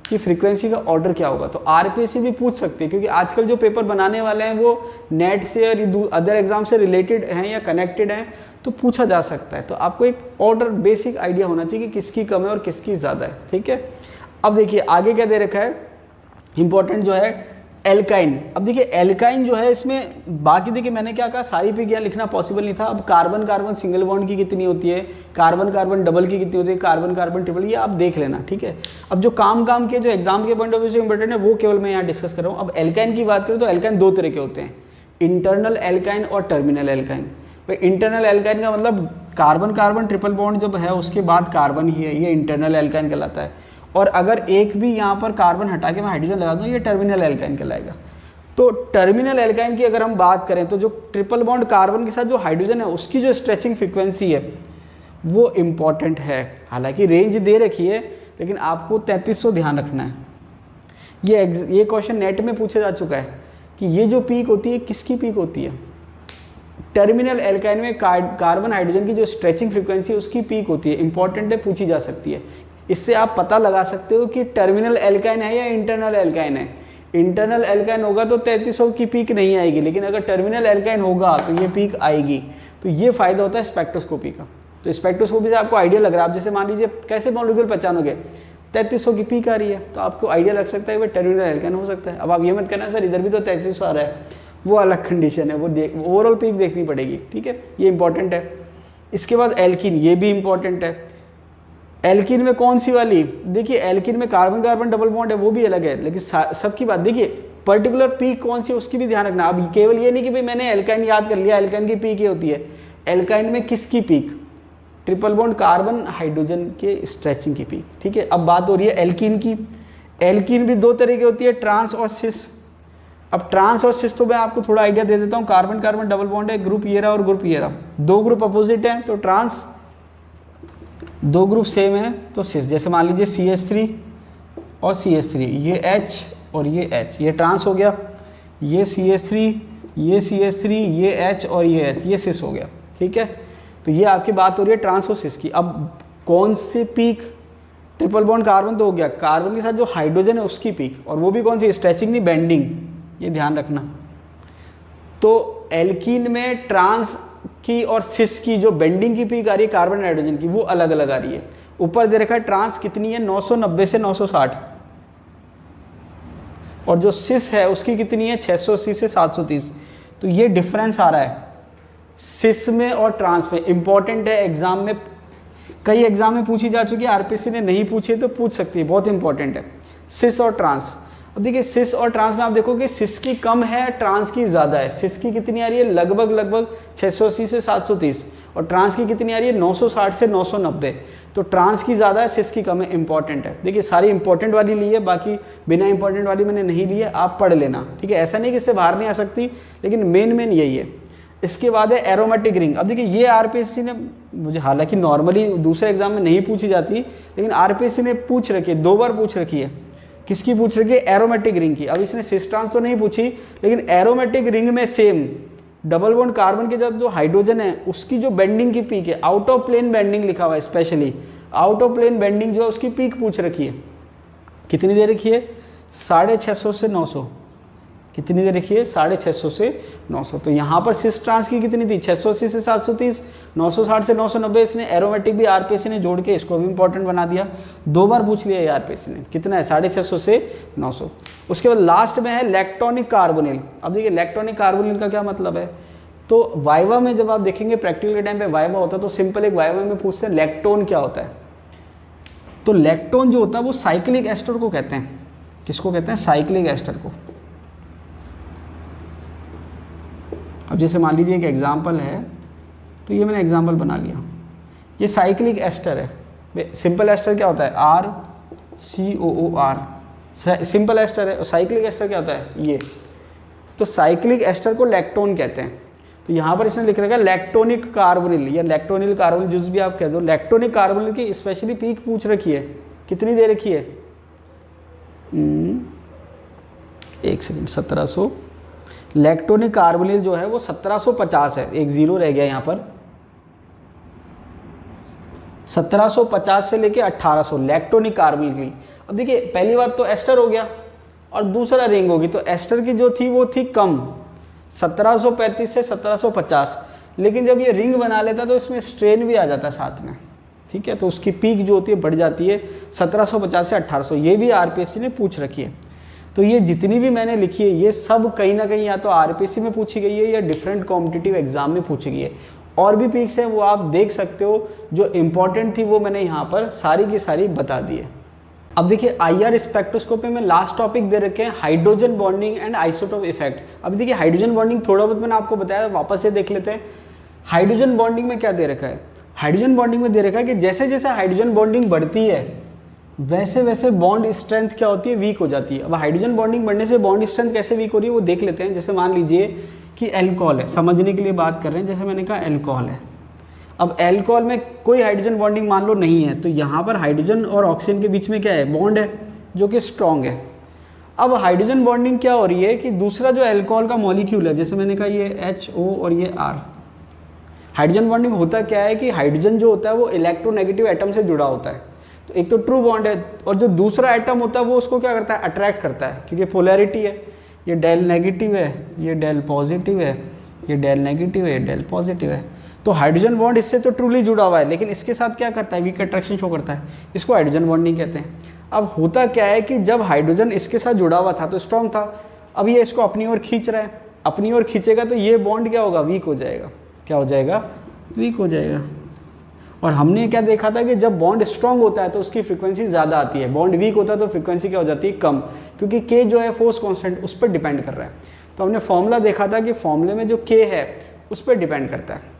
कि फ्रीक्वेंसी का ऑर्डर क्या होगा, तो RPSC भी पूछ सकते हैं, क्योंकि आजकल जो पेपर बनाने वाले हैं वो नेट से और अदर एग्जाम से रिलेटेड हैं या कनेक्टेड हैं, तो पूछा जा सकता है। तो आपको एक ऑर्डर बेसिक आइडिया होना चाहिए कि किसकी कम है और किसकी ज़्यादा है, ठीक है। अब देखिए आगे क्या दे रखा है, इंपॉर्टेंट जो है एल्काइन। अब देखिए एल्काइन जो है इसमें बाकी देखिए मैंने क्या कहा, सारी पीक यहाँ लिखना पॉसिबल नहीं था। अब कार्बन कार्बन सिंगल बॉन्ड की कितनी होती है, कार्बन कार्बन डबल की कितनी होती है, कार्बन कार्बन ट्रिपल, ये आप देख लेना, ठीक है। अब जो काम के जो एग्जाम के पॉइंट ऑफ व्यू से इंपॉर्टेंट है वो केवल मैं यहाँ डिस्कस कर रहा हूँ। अब एल्काइन की बात करें तो एल्काइन दो तरह के होते हैं, इंटरनल एल्काइन और टर्मिनल एल्काइन। भाई इंटरनल एल्काइन का मतलब कार्बन कार्बन ट्रिपल बॉन्ड जब है उसके बाद कार्बन ही है, ये इंटरनल एल्काइन कहलाता है। और अगर एक भी यहाँ पर कार्बन हटा के मैं हाइड्रोजन लगा दूँ, ये टर्मिनल एल्काइन कहलाएगा। तो टर्मिनल एल्काइन की अगर हम बात करें तो जो ट्रिपल बॉन्ड कार्बन के साथ जो हाइड्रोजन है उसकी जो स्ट्रेचिंग फ्रीक्वेंसी है वो इम्पॉर्टेंट है। हालांकि रेंज दे रखी है लेकिन आपको 3300 ध्यान रखना है। ये क्वेश्चन नेट में पूछा जा चुका है कि ये जो पीक होती है किसकी पीक होती है। टर्मिनल एल्काइन में कार्बन हाइड्रोजन की जो स्ट्रेचिंग फ्रीक्वेंसी है उसकी पीक होती है, इंपॉर्टेंट है, पूछी जा सकती है। इससे आप पता लगा सकते हो कि टर्मिनल एल्काइन है या इंटरनल एल्काइन है। इंटरनल एल्काइन होगा तो 3300 की पीक नहीं आएगी, लेकिन अगर टर्मिनल एल्काइन होगा तो ये पीक आएगी। तो ये फायदा होता है स्पेक्ट्रोस्कोपी का। तो स्पेक्ट्रोस्कोपी से आपको आइडिया लग रहा है, आप जैसे मान लीजिए कैसे मॉलिक्यूल पहचानोगे, 3300 की पीक आ रही है तो आपको आइडिया लग सकता है कि टर्मिनल एल्काइन हो सकता है। अब आप ये मत कहना सर इधर भी तो 3300 आ रहा है, वो अलग कंडीशन है, वो ओवरऑल पीक देखनी पड़ेगी, ठीक है, ये इंपॉर्टेंट है। इसके बाद एल्कीन, ये भी इंपॉर्टेंट है। एल्कीन में कौन सी वाली, देखिए एल्कीन में कार्बन कार्बन डबल बॉन्ड है वो भी अलग है, लेकिन सबकी बात देखिए पर्टिकुलर पीक कौन सी उसकी भी ध्यान रखना। अब केवल ये नहीं कि भाई मैंने एल्काइन याद कर लिया, एल्काइन की पीक ये होती है। एल्काइन में किसकी peak, triple bond carbon hydrogen के स्ट्रेचिंग की पीक, ठीक है। अब बात हो रही है एल्कीन की। एल्कीन भी दो तरह की होती है, ट्रांस और सिस। अब ट्रांस और सिस तो मैं आपको थोड़ा आइडिया दे देता हूँ। कार्बन कार्बन डबल बॉन्ड है, ग्रुप ये रहा और ग्रुप ये रहा, दो ग्रुप अपोजिट हैं तो ट्रांस, दो ग्रुप सेम है तो सिस। जैसे मान लीजिए CH3 और CH3, ये H और ये H, ये ट्रांस हो गया। ये CH3, ये CH3, ये H और ये H, ये सिस हो गया, ठीक है। तो ये आपकी बात हो रही है ट्रांस और सिस की। अब कौन सी पीक, ट्रिपल बॉन्ड कार्बन तो हो गया, कार्बन के साथ जो हाइड्रोजन है उसकी पीक, और वो भी कौन सी, स्ट्रेचिंग नहीं बेंडिंग, ये ध्यान रखना। तो एल्कीन में ट्रांस की और सिस की जो बेंडिंग की पीक आ रही है कार्बन हाइड्रोजन की, वो अलग अलग आ रही है। ऊपर दे रखा है ट्रांस कितनी है, 990 से 960, और जो सिस है उसकी कितनी है, 680 से 730। तो ये डिफरेंस आ रहा है सिस में और ट्रांस में। इंपॉर्टेंट है, एग्जाम में कई एग्जाम में पूछी जा चुकी है, RPSC ने नहीं पूछी तो पूछ सकती है, बहुत इंपॉर्टेंट है सिस और ट्रांस। अब देखिए सिस और ट्रांस में आप देखोगे सिस की कम है, ट्रांस की ज़्यादा है। सिस की कितनी आ रही है, लगभग 680 से 730, और ट्रांस की कितनी आ रही है, 960 से 990। तो ट्रांस की ज़्यादा है, सिस की कम है, इंपॉर्टेंट है। देखिए सारी इंपॉर्टेंट वाली ली है, बाकी बिना इंपॉर्टेंट वाली मैंने नहीं ली है, आप पढ़ लेना, ठीक है। ऐसा नहीं कि इससे बाहर नहीं आ सकती, लेकिन मेन यही है। इसके बाद है एरोमेटिक रिंग। अब देखिए ये आरपीएससी ने मुझे, हालांकि नॉर्मली दूसरे एग्जाम में नहीं पूछी जाती, लेकिन आरपीएससी ने पूछ रखी है, 2 बार पूछ रखी है। किसकी पूछ रखी है, एरोमेटिक रिंग की। अब इसने सिस ट्रांस तो नहीं पूछी, लेकिन एरोमेटिक रिंग में सेम डबल बॉन्ड कार्बन के साथ जो हाइड्रोजन है उसकी जो बेंडिंग की पीक है, आउट ऑफ प्लेन बेंडिंग लिखा हुआ है, specially out of plane bending जो है उसकी पीक पूछ रखी है। कितनी दे रखी है, 650 से 900। कितनी दे रखी है, 650 से 900। तो यहाँ पर सिस ट्रांस की कितनी थी, 680 से 730, 960 से 990। इसने एरोमेटिक भी आरपीएससी ने जोड़ के इसको भी इंपॉर्टेंट बना दिया, 2 बार पूछ लिया ये आरपीएससी ने। कितना है, 650 से 900। उसके बाद लास्ट में है इलेक्ट्रॉनिक कार्बोनिल। अब देखिए इलेक्ट्रॉनिक कार्बोनिल का क्या मतलब है, तो वाइवा में जब आप देखेंगे प्रैक्टिकल के टाइम पे वाइवा होता है, तो सिंपल एक वाइवा में पूछते हैं लेक्टोन क्या होता है। तो लेक्टोन जो होता है वो साइक्लिक एस्टर को कहते हैं। किसको कहते हैं, साइक्लिक एस्टर को। अब जैसे मान लीजिए एक एग्जाम्पल है, तो ये मैंने एग्जाम्पल बना लिया, ये साइक्लिक एस्टर है। सिंपल एस्टर क्या होता है, RCOOR, सिंपल एस्टर है। और साइक्लिक एस्टर क्या होता है, ये। तो साइक्लिक एस्टर को लैक्टोन कहते हैं। तो यहाँ पर इसने लिख रखा है लैक्टोनिक कार्बोनिल या लैक्टोनिल कार्बोनिल, जो भी आप कह दो। लैक्टोनिक कार्बोनिल की स्पेशली पीक पूछ रखी है, कितनी दे रखी है, 1 सेकेंड, 1700। लैक्टोनिक कार्बोनिल जो है वो 1750 है, एक 0 रह गया यहाँ पर। 1750 से लेके 1800 लैक्टोनिक कार्बोनिल की। अब देखिए पहली बात तो एस्टर हो गया और दूसरा रिंग होगी, तो एस्टर की जो थी वो थी कम, 1735 से 1750। लेकिन जब ये रिंग बना लेता तो इसमें स्ट्रेन भी आ जाता है साथ में, ठीक है। तो उसकी पीक जो होती है बढ़ जाती है 1750 से 1800। ये भी आरपीएससी ने पूछ रखी है। तो ये जितनी भी मैंने लिखी है ये सब कहीं ना कहीं या तो आरपीएससी में पूछी गई है या डिफरेंट कॉम्पिटिटिव एग्जाम में पूछी गई है। और भी पीक्स हैं वो आप देख सकते हो, जो इंपॉर्टेंट थी वो मैंने यहाँ पर सारी की सारी बता दी है। अब देखिए आईआर स्पेक्ट्रोस्कोपी में लास्ट टॉपिक दे रखे हैं hydrogen bonding and isotope effect. अब देखिए हाइड्रोजन बॉन्डिंग थोड़ा बहुत मैंने आपको बताया, वापस से देख लेते हैं। हाइड्रोजन बॉन्डिंग में क्या दे रखा है, हाइड्रोजन बॉन्डिंग में दे रखा है कि जैसे जैसे हाइड्रोजन बॉन्डिंग बढ़ती है वैसे वैसे बॉन्ड स्ट्रेंथ क्या होती है, वीक हो जाती है। अब हाइड्रोजन बॉन्डिंग बढ़ने से बॉन्ड स्ट्रेंथ कैसे वीक हो रही है वो देख लेते हैं। जैसे मान लीजिए कि एल्कोहल है, समझने के लिए बात कर रहे हैं। जैसे मैंने कहा एल्कोहल है, अब एल्कोहल में कोई हाइड्रोजन बॉन्डिंग मान लो नहीं है, तो यहाँ पर हाइड्रोजन और ऑक्सीजन के बीच में क्या है, बॉन्ड है जो कि स्ट्रॉन्ग है। अब हाइड्रोजन बॉन्डिंग क्या हो रही है कि दूसरा जो एल्कोहल का मॉलिक्यूल है, जैसे मैंने कहा ये HO और ये R, हाइड्रोजन बॉन्डिंग होता क्या है कि हाइड्रोजन जो होता है वो इलेक्ट्रोनेगेटिव एटम से जुड़ा होता है। तो एक तो ट्रू बॉन्ड है, और जो दूसरा एटम होता है वो उसको क्या करता है, अट्रैक्ट करता है, क्योंकि पोलैरिटी है। ये डेल नेगेटिव है, ये डेल पॉजिटिव है, ये डेल नेगेटिव है, ये डेल पॉजिटिव है। तो हाइड्रोजन बॉन्ड इससे तो ट्रूली जुड़ा हुआ है, लेकिन इसके साथ क्या करता है, वीक अट्रैक्शन शो करता है। इसको हाइड्रोजन बॉन्डिंग कहते हैं। अब होता क्या है कि जब हाइड्रोजन इसके साथ जुड़ा हुआ था तो स्ट्रॉन्ग था, अब ये इसको अपनी ओर खींच रहा है, अपनी ओर खींचेगा तो ये बॉन्ड क्या होगा, वीक हो जाएगा। क्या हो जाएगा, वीक हो जाएगा। और हमने क्या देखा था कि जब बॉन्ड स्ट्रांग होता है तो उसकी फ्रीक्वेंसी ज़्यादा आती है, बॉन्ड वीक होता है तो फ्रीक्वेंसी क्या हो जाती है, कम, क्योंकि K जो है फोर्स कांस्टेंट उस पर डिपेंड कर रहा है। तो हमने फॉर्मूला देखा था कि फॉर्मूले में जो K है उस पर डिपेंड करता है।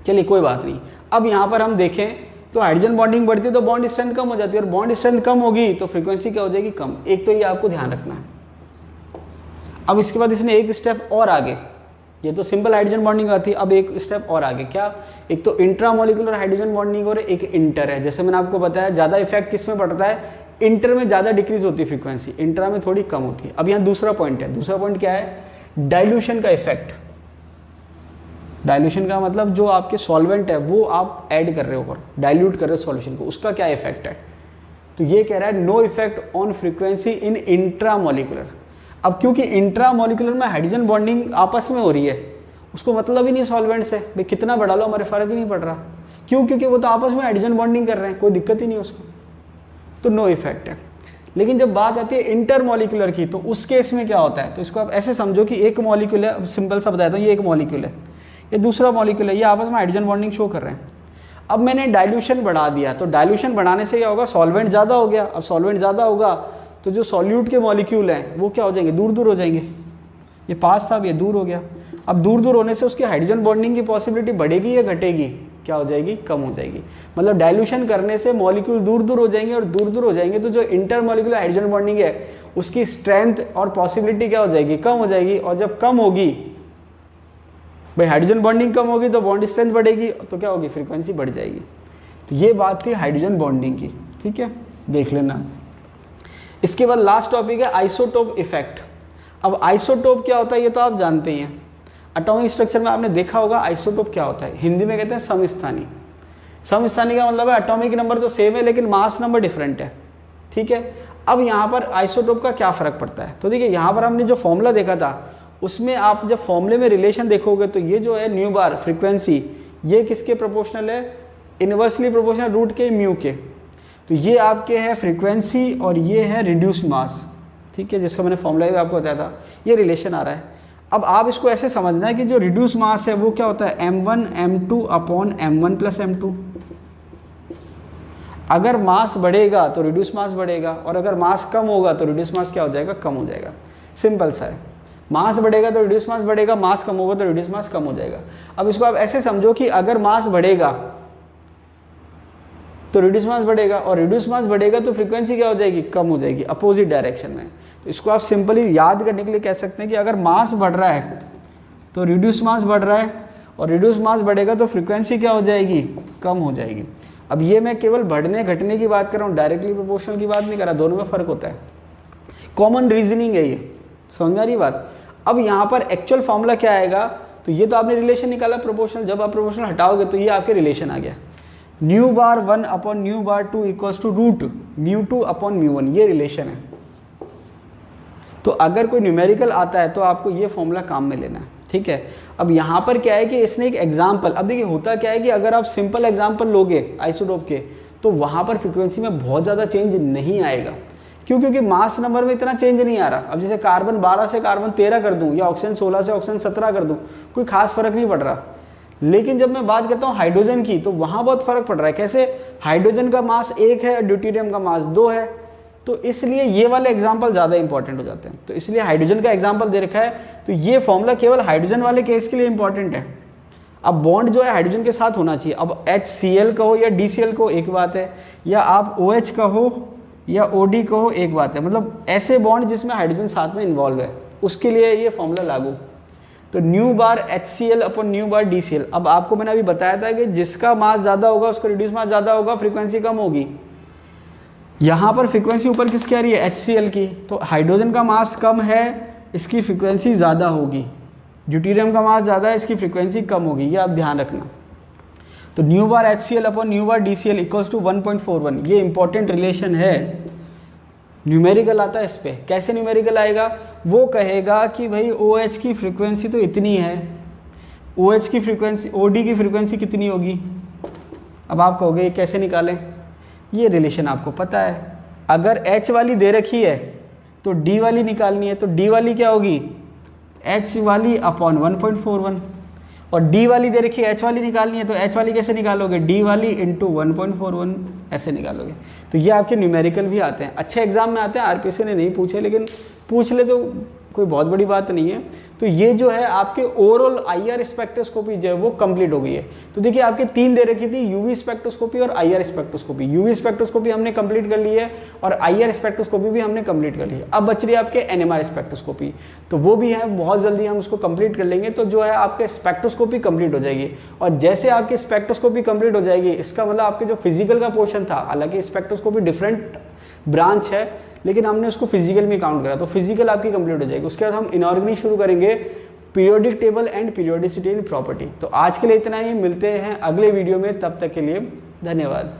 चलिए कोई बात नहीं। अब यहाँ पर हम देखें तो हाइड्रोजन बॉन्डिंग बढ़ती है तो बॉन्ड स्ट्रेंथ कम हो जाती है, और बॉन्ड स्ट्रेंथ कम होगी तो फ्रीक्वेंसी क्या हो जाएगी, कम। एक तो ये आपको ध्यान रखना है। अब इसके बाद इसने एक स्टेप और आगे, ये तो सिंपल हाइड्रोजन बॉन्डिंग आती है, अब एक स्टेप और आगे क्या, एक तो इंट्रामोलिकुलर हाइड्रोजन बॉन्डिंग और एक इंटर है। जैसे मैंने आपको बताया ज़्यादा इफेक्ट किस में पड़ता है, इंटर में ज़्यादा डिक्रीज होती है फ्रीक्वेंसी, इंट्रा में थोड़ी कम होती है। अब यहाँ दूसरा पॉइंट है, दूसरा पॉइंट क्या है, डाइल्यूशन का इफेक्ट। डाइल्यूशन का मतलब जो आपके सॉल्वेंट है वो आप ऐड कर रहे हो और डाइल्यूट कर रहे हो सॉल्यूशन को, उसका क्या इफेक्ट है। तो ये कह रहा है no effect on frequency in intramolecular. अब क्योंकि इंट्रामोलिकुलर में हाइड्रोजन बॉन्डिंग आपस में हो रही है, उसको मतलब ही नहीं सॉल्वेंट से, भाई कितना बढ़ा लो हमारे फर्क ही नहीं पड़ रहा। क्यों, क्योंकि वो तो आपस में हाइड्रोजन बॉन्डिंग कर रहे हैं, कोई दिक्कत ही नहीं उसको, तो नो इफेक्ट है। लेकिन जब बात आती है इंटरमोलिकुलर की, तो उस केस में क्या होता है, तो इसको आप ऐसे समझो कि एक मॉलिक्यूल है, सिंपल सा बताता हूँ, ये एक मॉलिक्यूल है, ये दूसरा मॉलिक्यूल है, ये आपस में हाइड्रोजन बॉन्डिंग शो कर रहे हैं। अब मैंने डाइल्यूशन बढ़ा दिया, तो डाइल्यूशन बढ़ाने से क्या होगा, सॉल्वेंट ज़्यादा हो गया। अब सॉल्वेंट ज़्यादा होगा तो जो सॉल्यूट के मॉलिक्यूल हैं वो क्या हो जाएंगे, दूर दूर हो जाएंगे। ये पास था, अब ये दूर हो गया। अब दूर दूर होने से उसकी हाइड्रोजन बॉन्डिंग की पॉसिबिलिटी बढ़ेगी या घटेगी, क्या हो जाएगी, कम हो जाएगी। मतलब डाइल्यूशन करने से मॉलिक्यूल दूर दूर हो जाएंगे, और दूर दूर हो जाएंगे तो जो इंटर मॉलिक्यूलर हाइड्रोजन बॉन्डिंग है उसकी स्ट्रेंथ और पॉसिबिलिटी क्या हो जाएगी, कम हो जाएगी। और जब कम होगी भाई, हाइड्रोजन बॉन्डिंग कम होगी तो बॉन्ड स्ट्रेंथ बढ़ेगी, तो क्या होगी, फ्रीक्वेंसी बढ़ जाएगी। तो ये बात थी हाइड्रोजन बॉन्डिंग की, ठीक है, देख लेना। इसके बाद लास्ट टॉपिक है आइसोटोप इफेक्ट। अब आइसोटोप क्या होता है ये तो आप जानते ही हैं, एटॉमिक स्ट्रक्चर में आपने देखा होगा आइसोटोप क्या होता है। हिंदी में कहते हैं समस्थानी। समस्थानी का मतलब है एटॉमिक नंबर तो सेम है लेकिन मास नंबर डिफरेंट है, ठीक है। अब यहाँ पर आइसोटोप का क्या फ़र्क पड़ता है, तो देखिए यहाँ पर हमने जो फॉर्मूला देखा था उसमें आप जब फॉर्मूले में रिलेशन देखोगे तो ये जो है न्यू बार फ्रीक्वेंसी, ये किसके प्रोपोर्शनल है, इनवर्सली प्रोपोर्शनल रूट के म्यू के। तो ये आपके है फ्रीक्वेंसी और ये है रिड्यूस मास, ठीक है, जिसका मैंने फॉर्मूला भी आपको बताया था, ये रिलेशन आ रहा है। अब आप इसको ऐसे समझना है कि जो रिड्यूस मास है वो क्या होता है, m1 m2 upon m1 plus m2। अगर मास बढ़ेगा तो रिड्यूस मास बढ़ेगा, और अगर मास कम होगा तो रिड्यूस मास क्या हो जाएगा, कम हो जाएगा। सिंपल सा है, मास बढ़ेगा तो रिड्यूस मास बढ़ेगा, मास कम होगा तो रिड्यूस मास कम हो जाएगा। अब इसको आप ऐसे समझो कि अगर मास बढ़ेगा तो रिड्यूस मास बढ़ेगा, और रिड्यूस मास बढ़ेगा तो फ्रीक्वेंसी क्या हो जाएगी, कम हो जाएगी, अपोजिट डायरेक्शन में। तो इसको आप सिंपली याद करने के लिए कह सकते हैं कि अगर मास बढ़ रहा है तो रिड्यूस मास बढ़ रहा है, और रिड्यूस मास बढ़ेगा तो फ्रीक्वेंसी क्या हो जाएगी, कम हो जाएगी। अब ये मैं केवल बढ़ने घटने की बात कर रहा हूँ, डायरेक्टली प्रोपोर्शनल की बात नहीं कर रहा, दोनों में फ़र्क होता है। कॉमन रीजनिंग है ये, समझ में आ रही बात। अब यहाँ पर एक्चुअल फॉर्मूला क्या आएगा, तो ये तो आपने रिलेशन निकाला प्रोपोर्शनल, जब आप प्रोपोर्शनल हटाओगे तो ये आपके रिलेशन आ गया, nu bar 1 upon nu bar 2 equals to root mu 2 upon mu 1, ये रिलेशन है। तो अगर कोई न्यूमेरिकल आता है तो आपको ये फॉर्मूला काम में लेना है, ठीक है। अब यहाँ पर क्या है कि इसने एक एग्जाम्पल, अब देखिए होता क्या है कि अगर आप सिंपल एग्जाम्पल लोगे आइसोटोप के तो वहाँ पर फ्रीक्वेंसी में बहुत ज़्यादा चेंज नहीं आएगा। क्यों, क्योंकि मास नंबर में इतना चेंज नहीं आ रहा। अब जैसे कार्बन 12 से कार्बन 13 कर दूँ या ऑक्सीजन 16 से ऑक्सीजन 17 कर दूँ, कोई खास फर्क नहीं पड़ रहा। लेकिन जब मैं बात करता हूँ हाइड्रोजन की तो वहाँ बहुत फर्क पड़ रहा है। कैसे, हाइड्रोजन का मास 1 है, ड्यूटेरियम का मास 2 है, तो इसलिए ये वाले एग्जाम्पल ज़्यादा इंपॉर्टेंट हो जाते हैं। तो इसलिए हाइड्रोजन का एग्जाम्पल दे रखा है, तो ये फॉर्मूला केवल हाइड्रोजन वाले केस के लिए इंपॉर्टेंट है। अब बॉन्ड जो है हाइड्रोजन के साथ होना चाहिए। अब HCl कहो या DCl कहो एक बात है, या आप OH कहो या OD कहो एक बात है। मतलब ऐसे बॉन्ड जिसमें हाइड्रोजन साथ में इन्वॉल्व है उसके लिए ये फॉर्मूला लागू। तो nu bar HCl upon nu bar DCl। अब आपको मैंने अभी बताया था कि जिसका मास ज़्यादा होगा उसका रिड्यूस मास ज़्यादा होगा, फ्रीक्वेंसी कम होगी। यहाँ पर फ्रीक्वेंसी ऊपर किसकी आ रही है, HCl की। तो हाइड्रोजन का मास कम है, इसकी फ्रीक्वेंसी ज़्यादा होगी। ड्यूटेरियम का मास ज़्यादा है, इसकी फ्रीक्वेंसी कम होगी, ये आप ध्यान रखना। तो nu bar HCl upon nu bar DCl equals to 1.41, ये इंपॉर्टेंट रिलेशन है। न्यूमेरिकल आता है इस पर। कैसे न्यूमेरिकल आएगा, वो कहेगा कि भाई OH की फ्रीक्वेंसी तो इतनी है, OH की फ्रीक्वेंसी, OD की फ्रीक्वेंसी कितनी होगी। अब आप कहोगे ये कैसे निकालें, ये रिलेशन आपको पता है। अगर H वाली दे रखी है तो D वाली निकालनी है, तो D वाली क्या होगी, H वाली अपॉन 1.41, और D वाली दे रखी है, H वाली निकालनी है, तो H वाली कैसे निकालोगे, D वाली इंटू 1.41 ऐसे निकालोगे। तो ये आपके न्यूमेरिकल भी आते हैं, अच्छे एग्जाम में आते हैं। RPSC ने नहीं पूछे, लेकिन पूछ ले तो कोई बहुत बड़ी बात नहीं है। तो ये जो है आपके ओवरऑल IR स्पेक्ट्रोस्कोपी जो है वो कंप्लीट हो गई है। तो देखिए आपके 3 दे रखी थी, UV स्पेक्ट्रोस्कोपी और IR स्पेक्ट्रोस्कोपी। UV स्पेक्ट्रोस्कोपी हमने कंप्लीट कर ली है और IR स्पेक्ट्रोस्कोपी भी हमने कंप्लीट कर ली है। अब बच रही है आपके NMR स्पेक्ट्रोस्कोपी, तो वो भी है, बहुत जल्दी हम उसको कंप्लीट कर लेंगे। तो जो है आपके स्पेक्ट्रोस्कोपी कंप्लीट हो जाएगी, और जैसे आपकी स्पेक्ट्रोस्कोपी कंप्लीट हो जाएगी इसका मतलब आपके जो फिजिकल का पोर्शन था, हालांकि स्पेक्ट्रोस्कोपी डिफरेंट ब्रांच है लेकिन हमने उसको फिजिकल में काउंट करा, तो फिजिकल आपकी कंप्लीट हो जाएगी। उसके बाद हम इनऑर्गेनिक शुरू करेंगे, periodic table and periodicity in property. तो आज के लिए इतना ही, मिलते हैं अगले वीडियो में, तब तक के लिए धन्यवाद।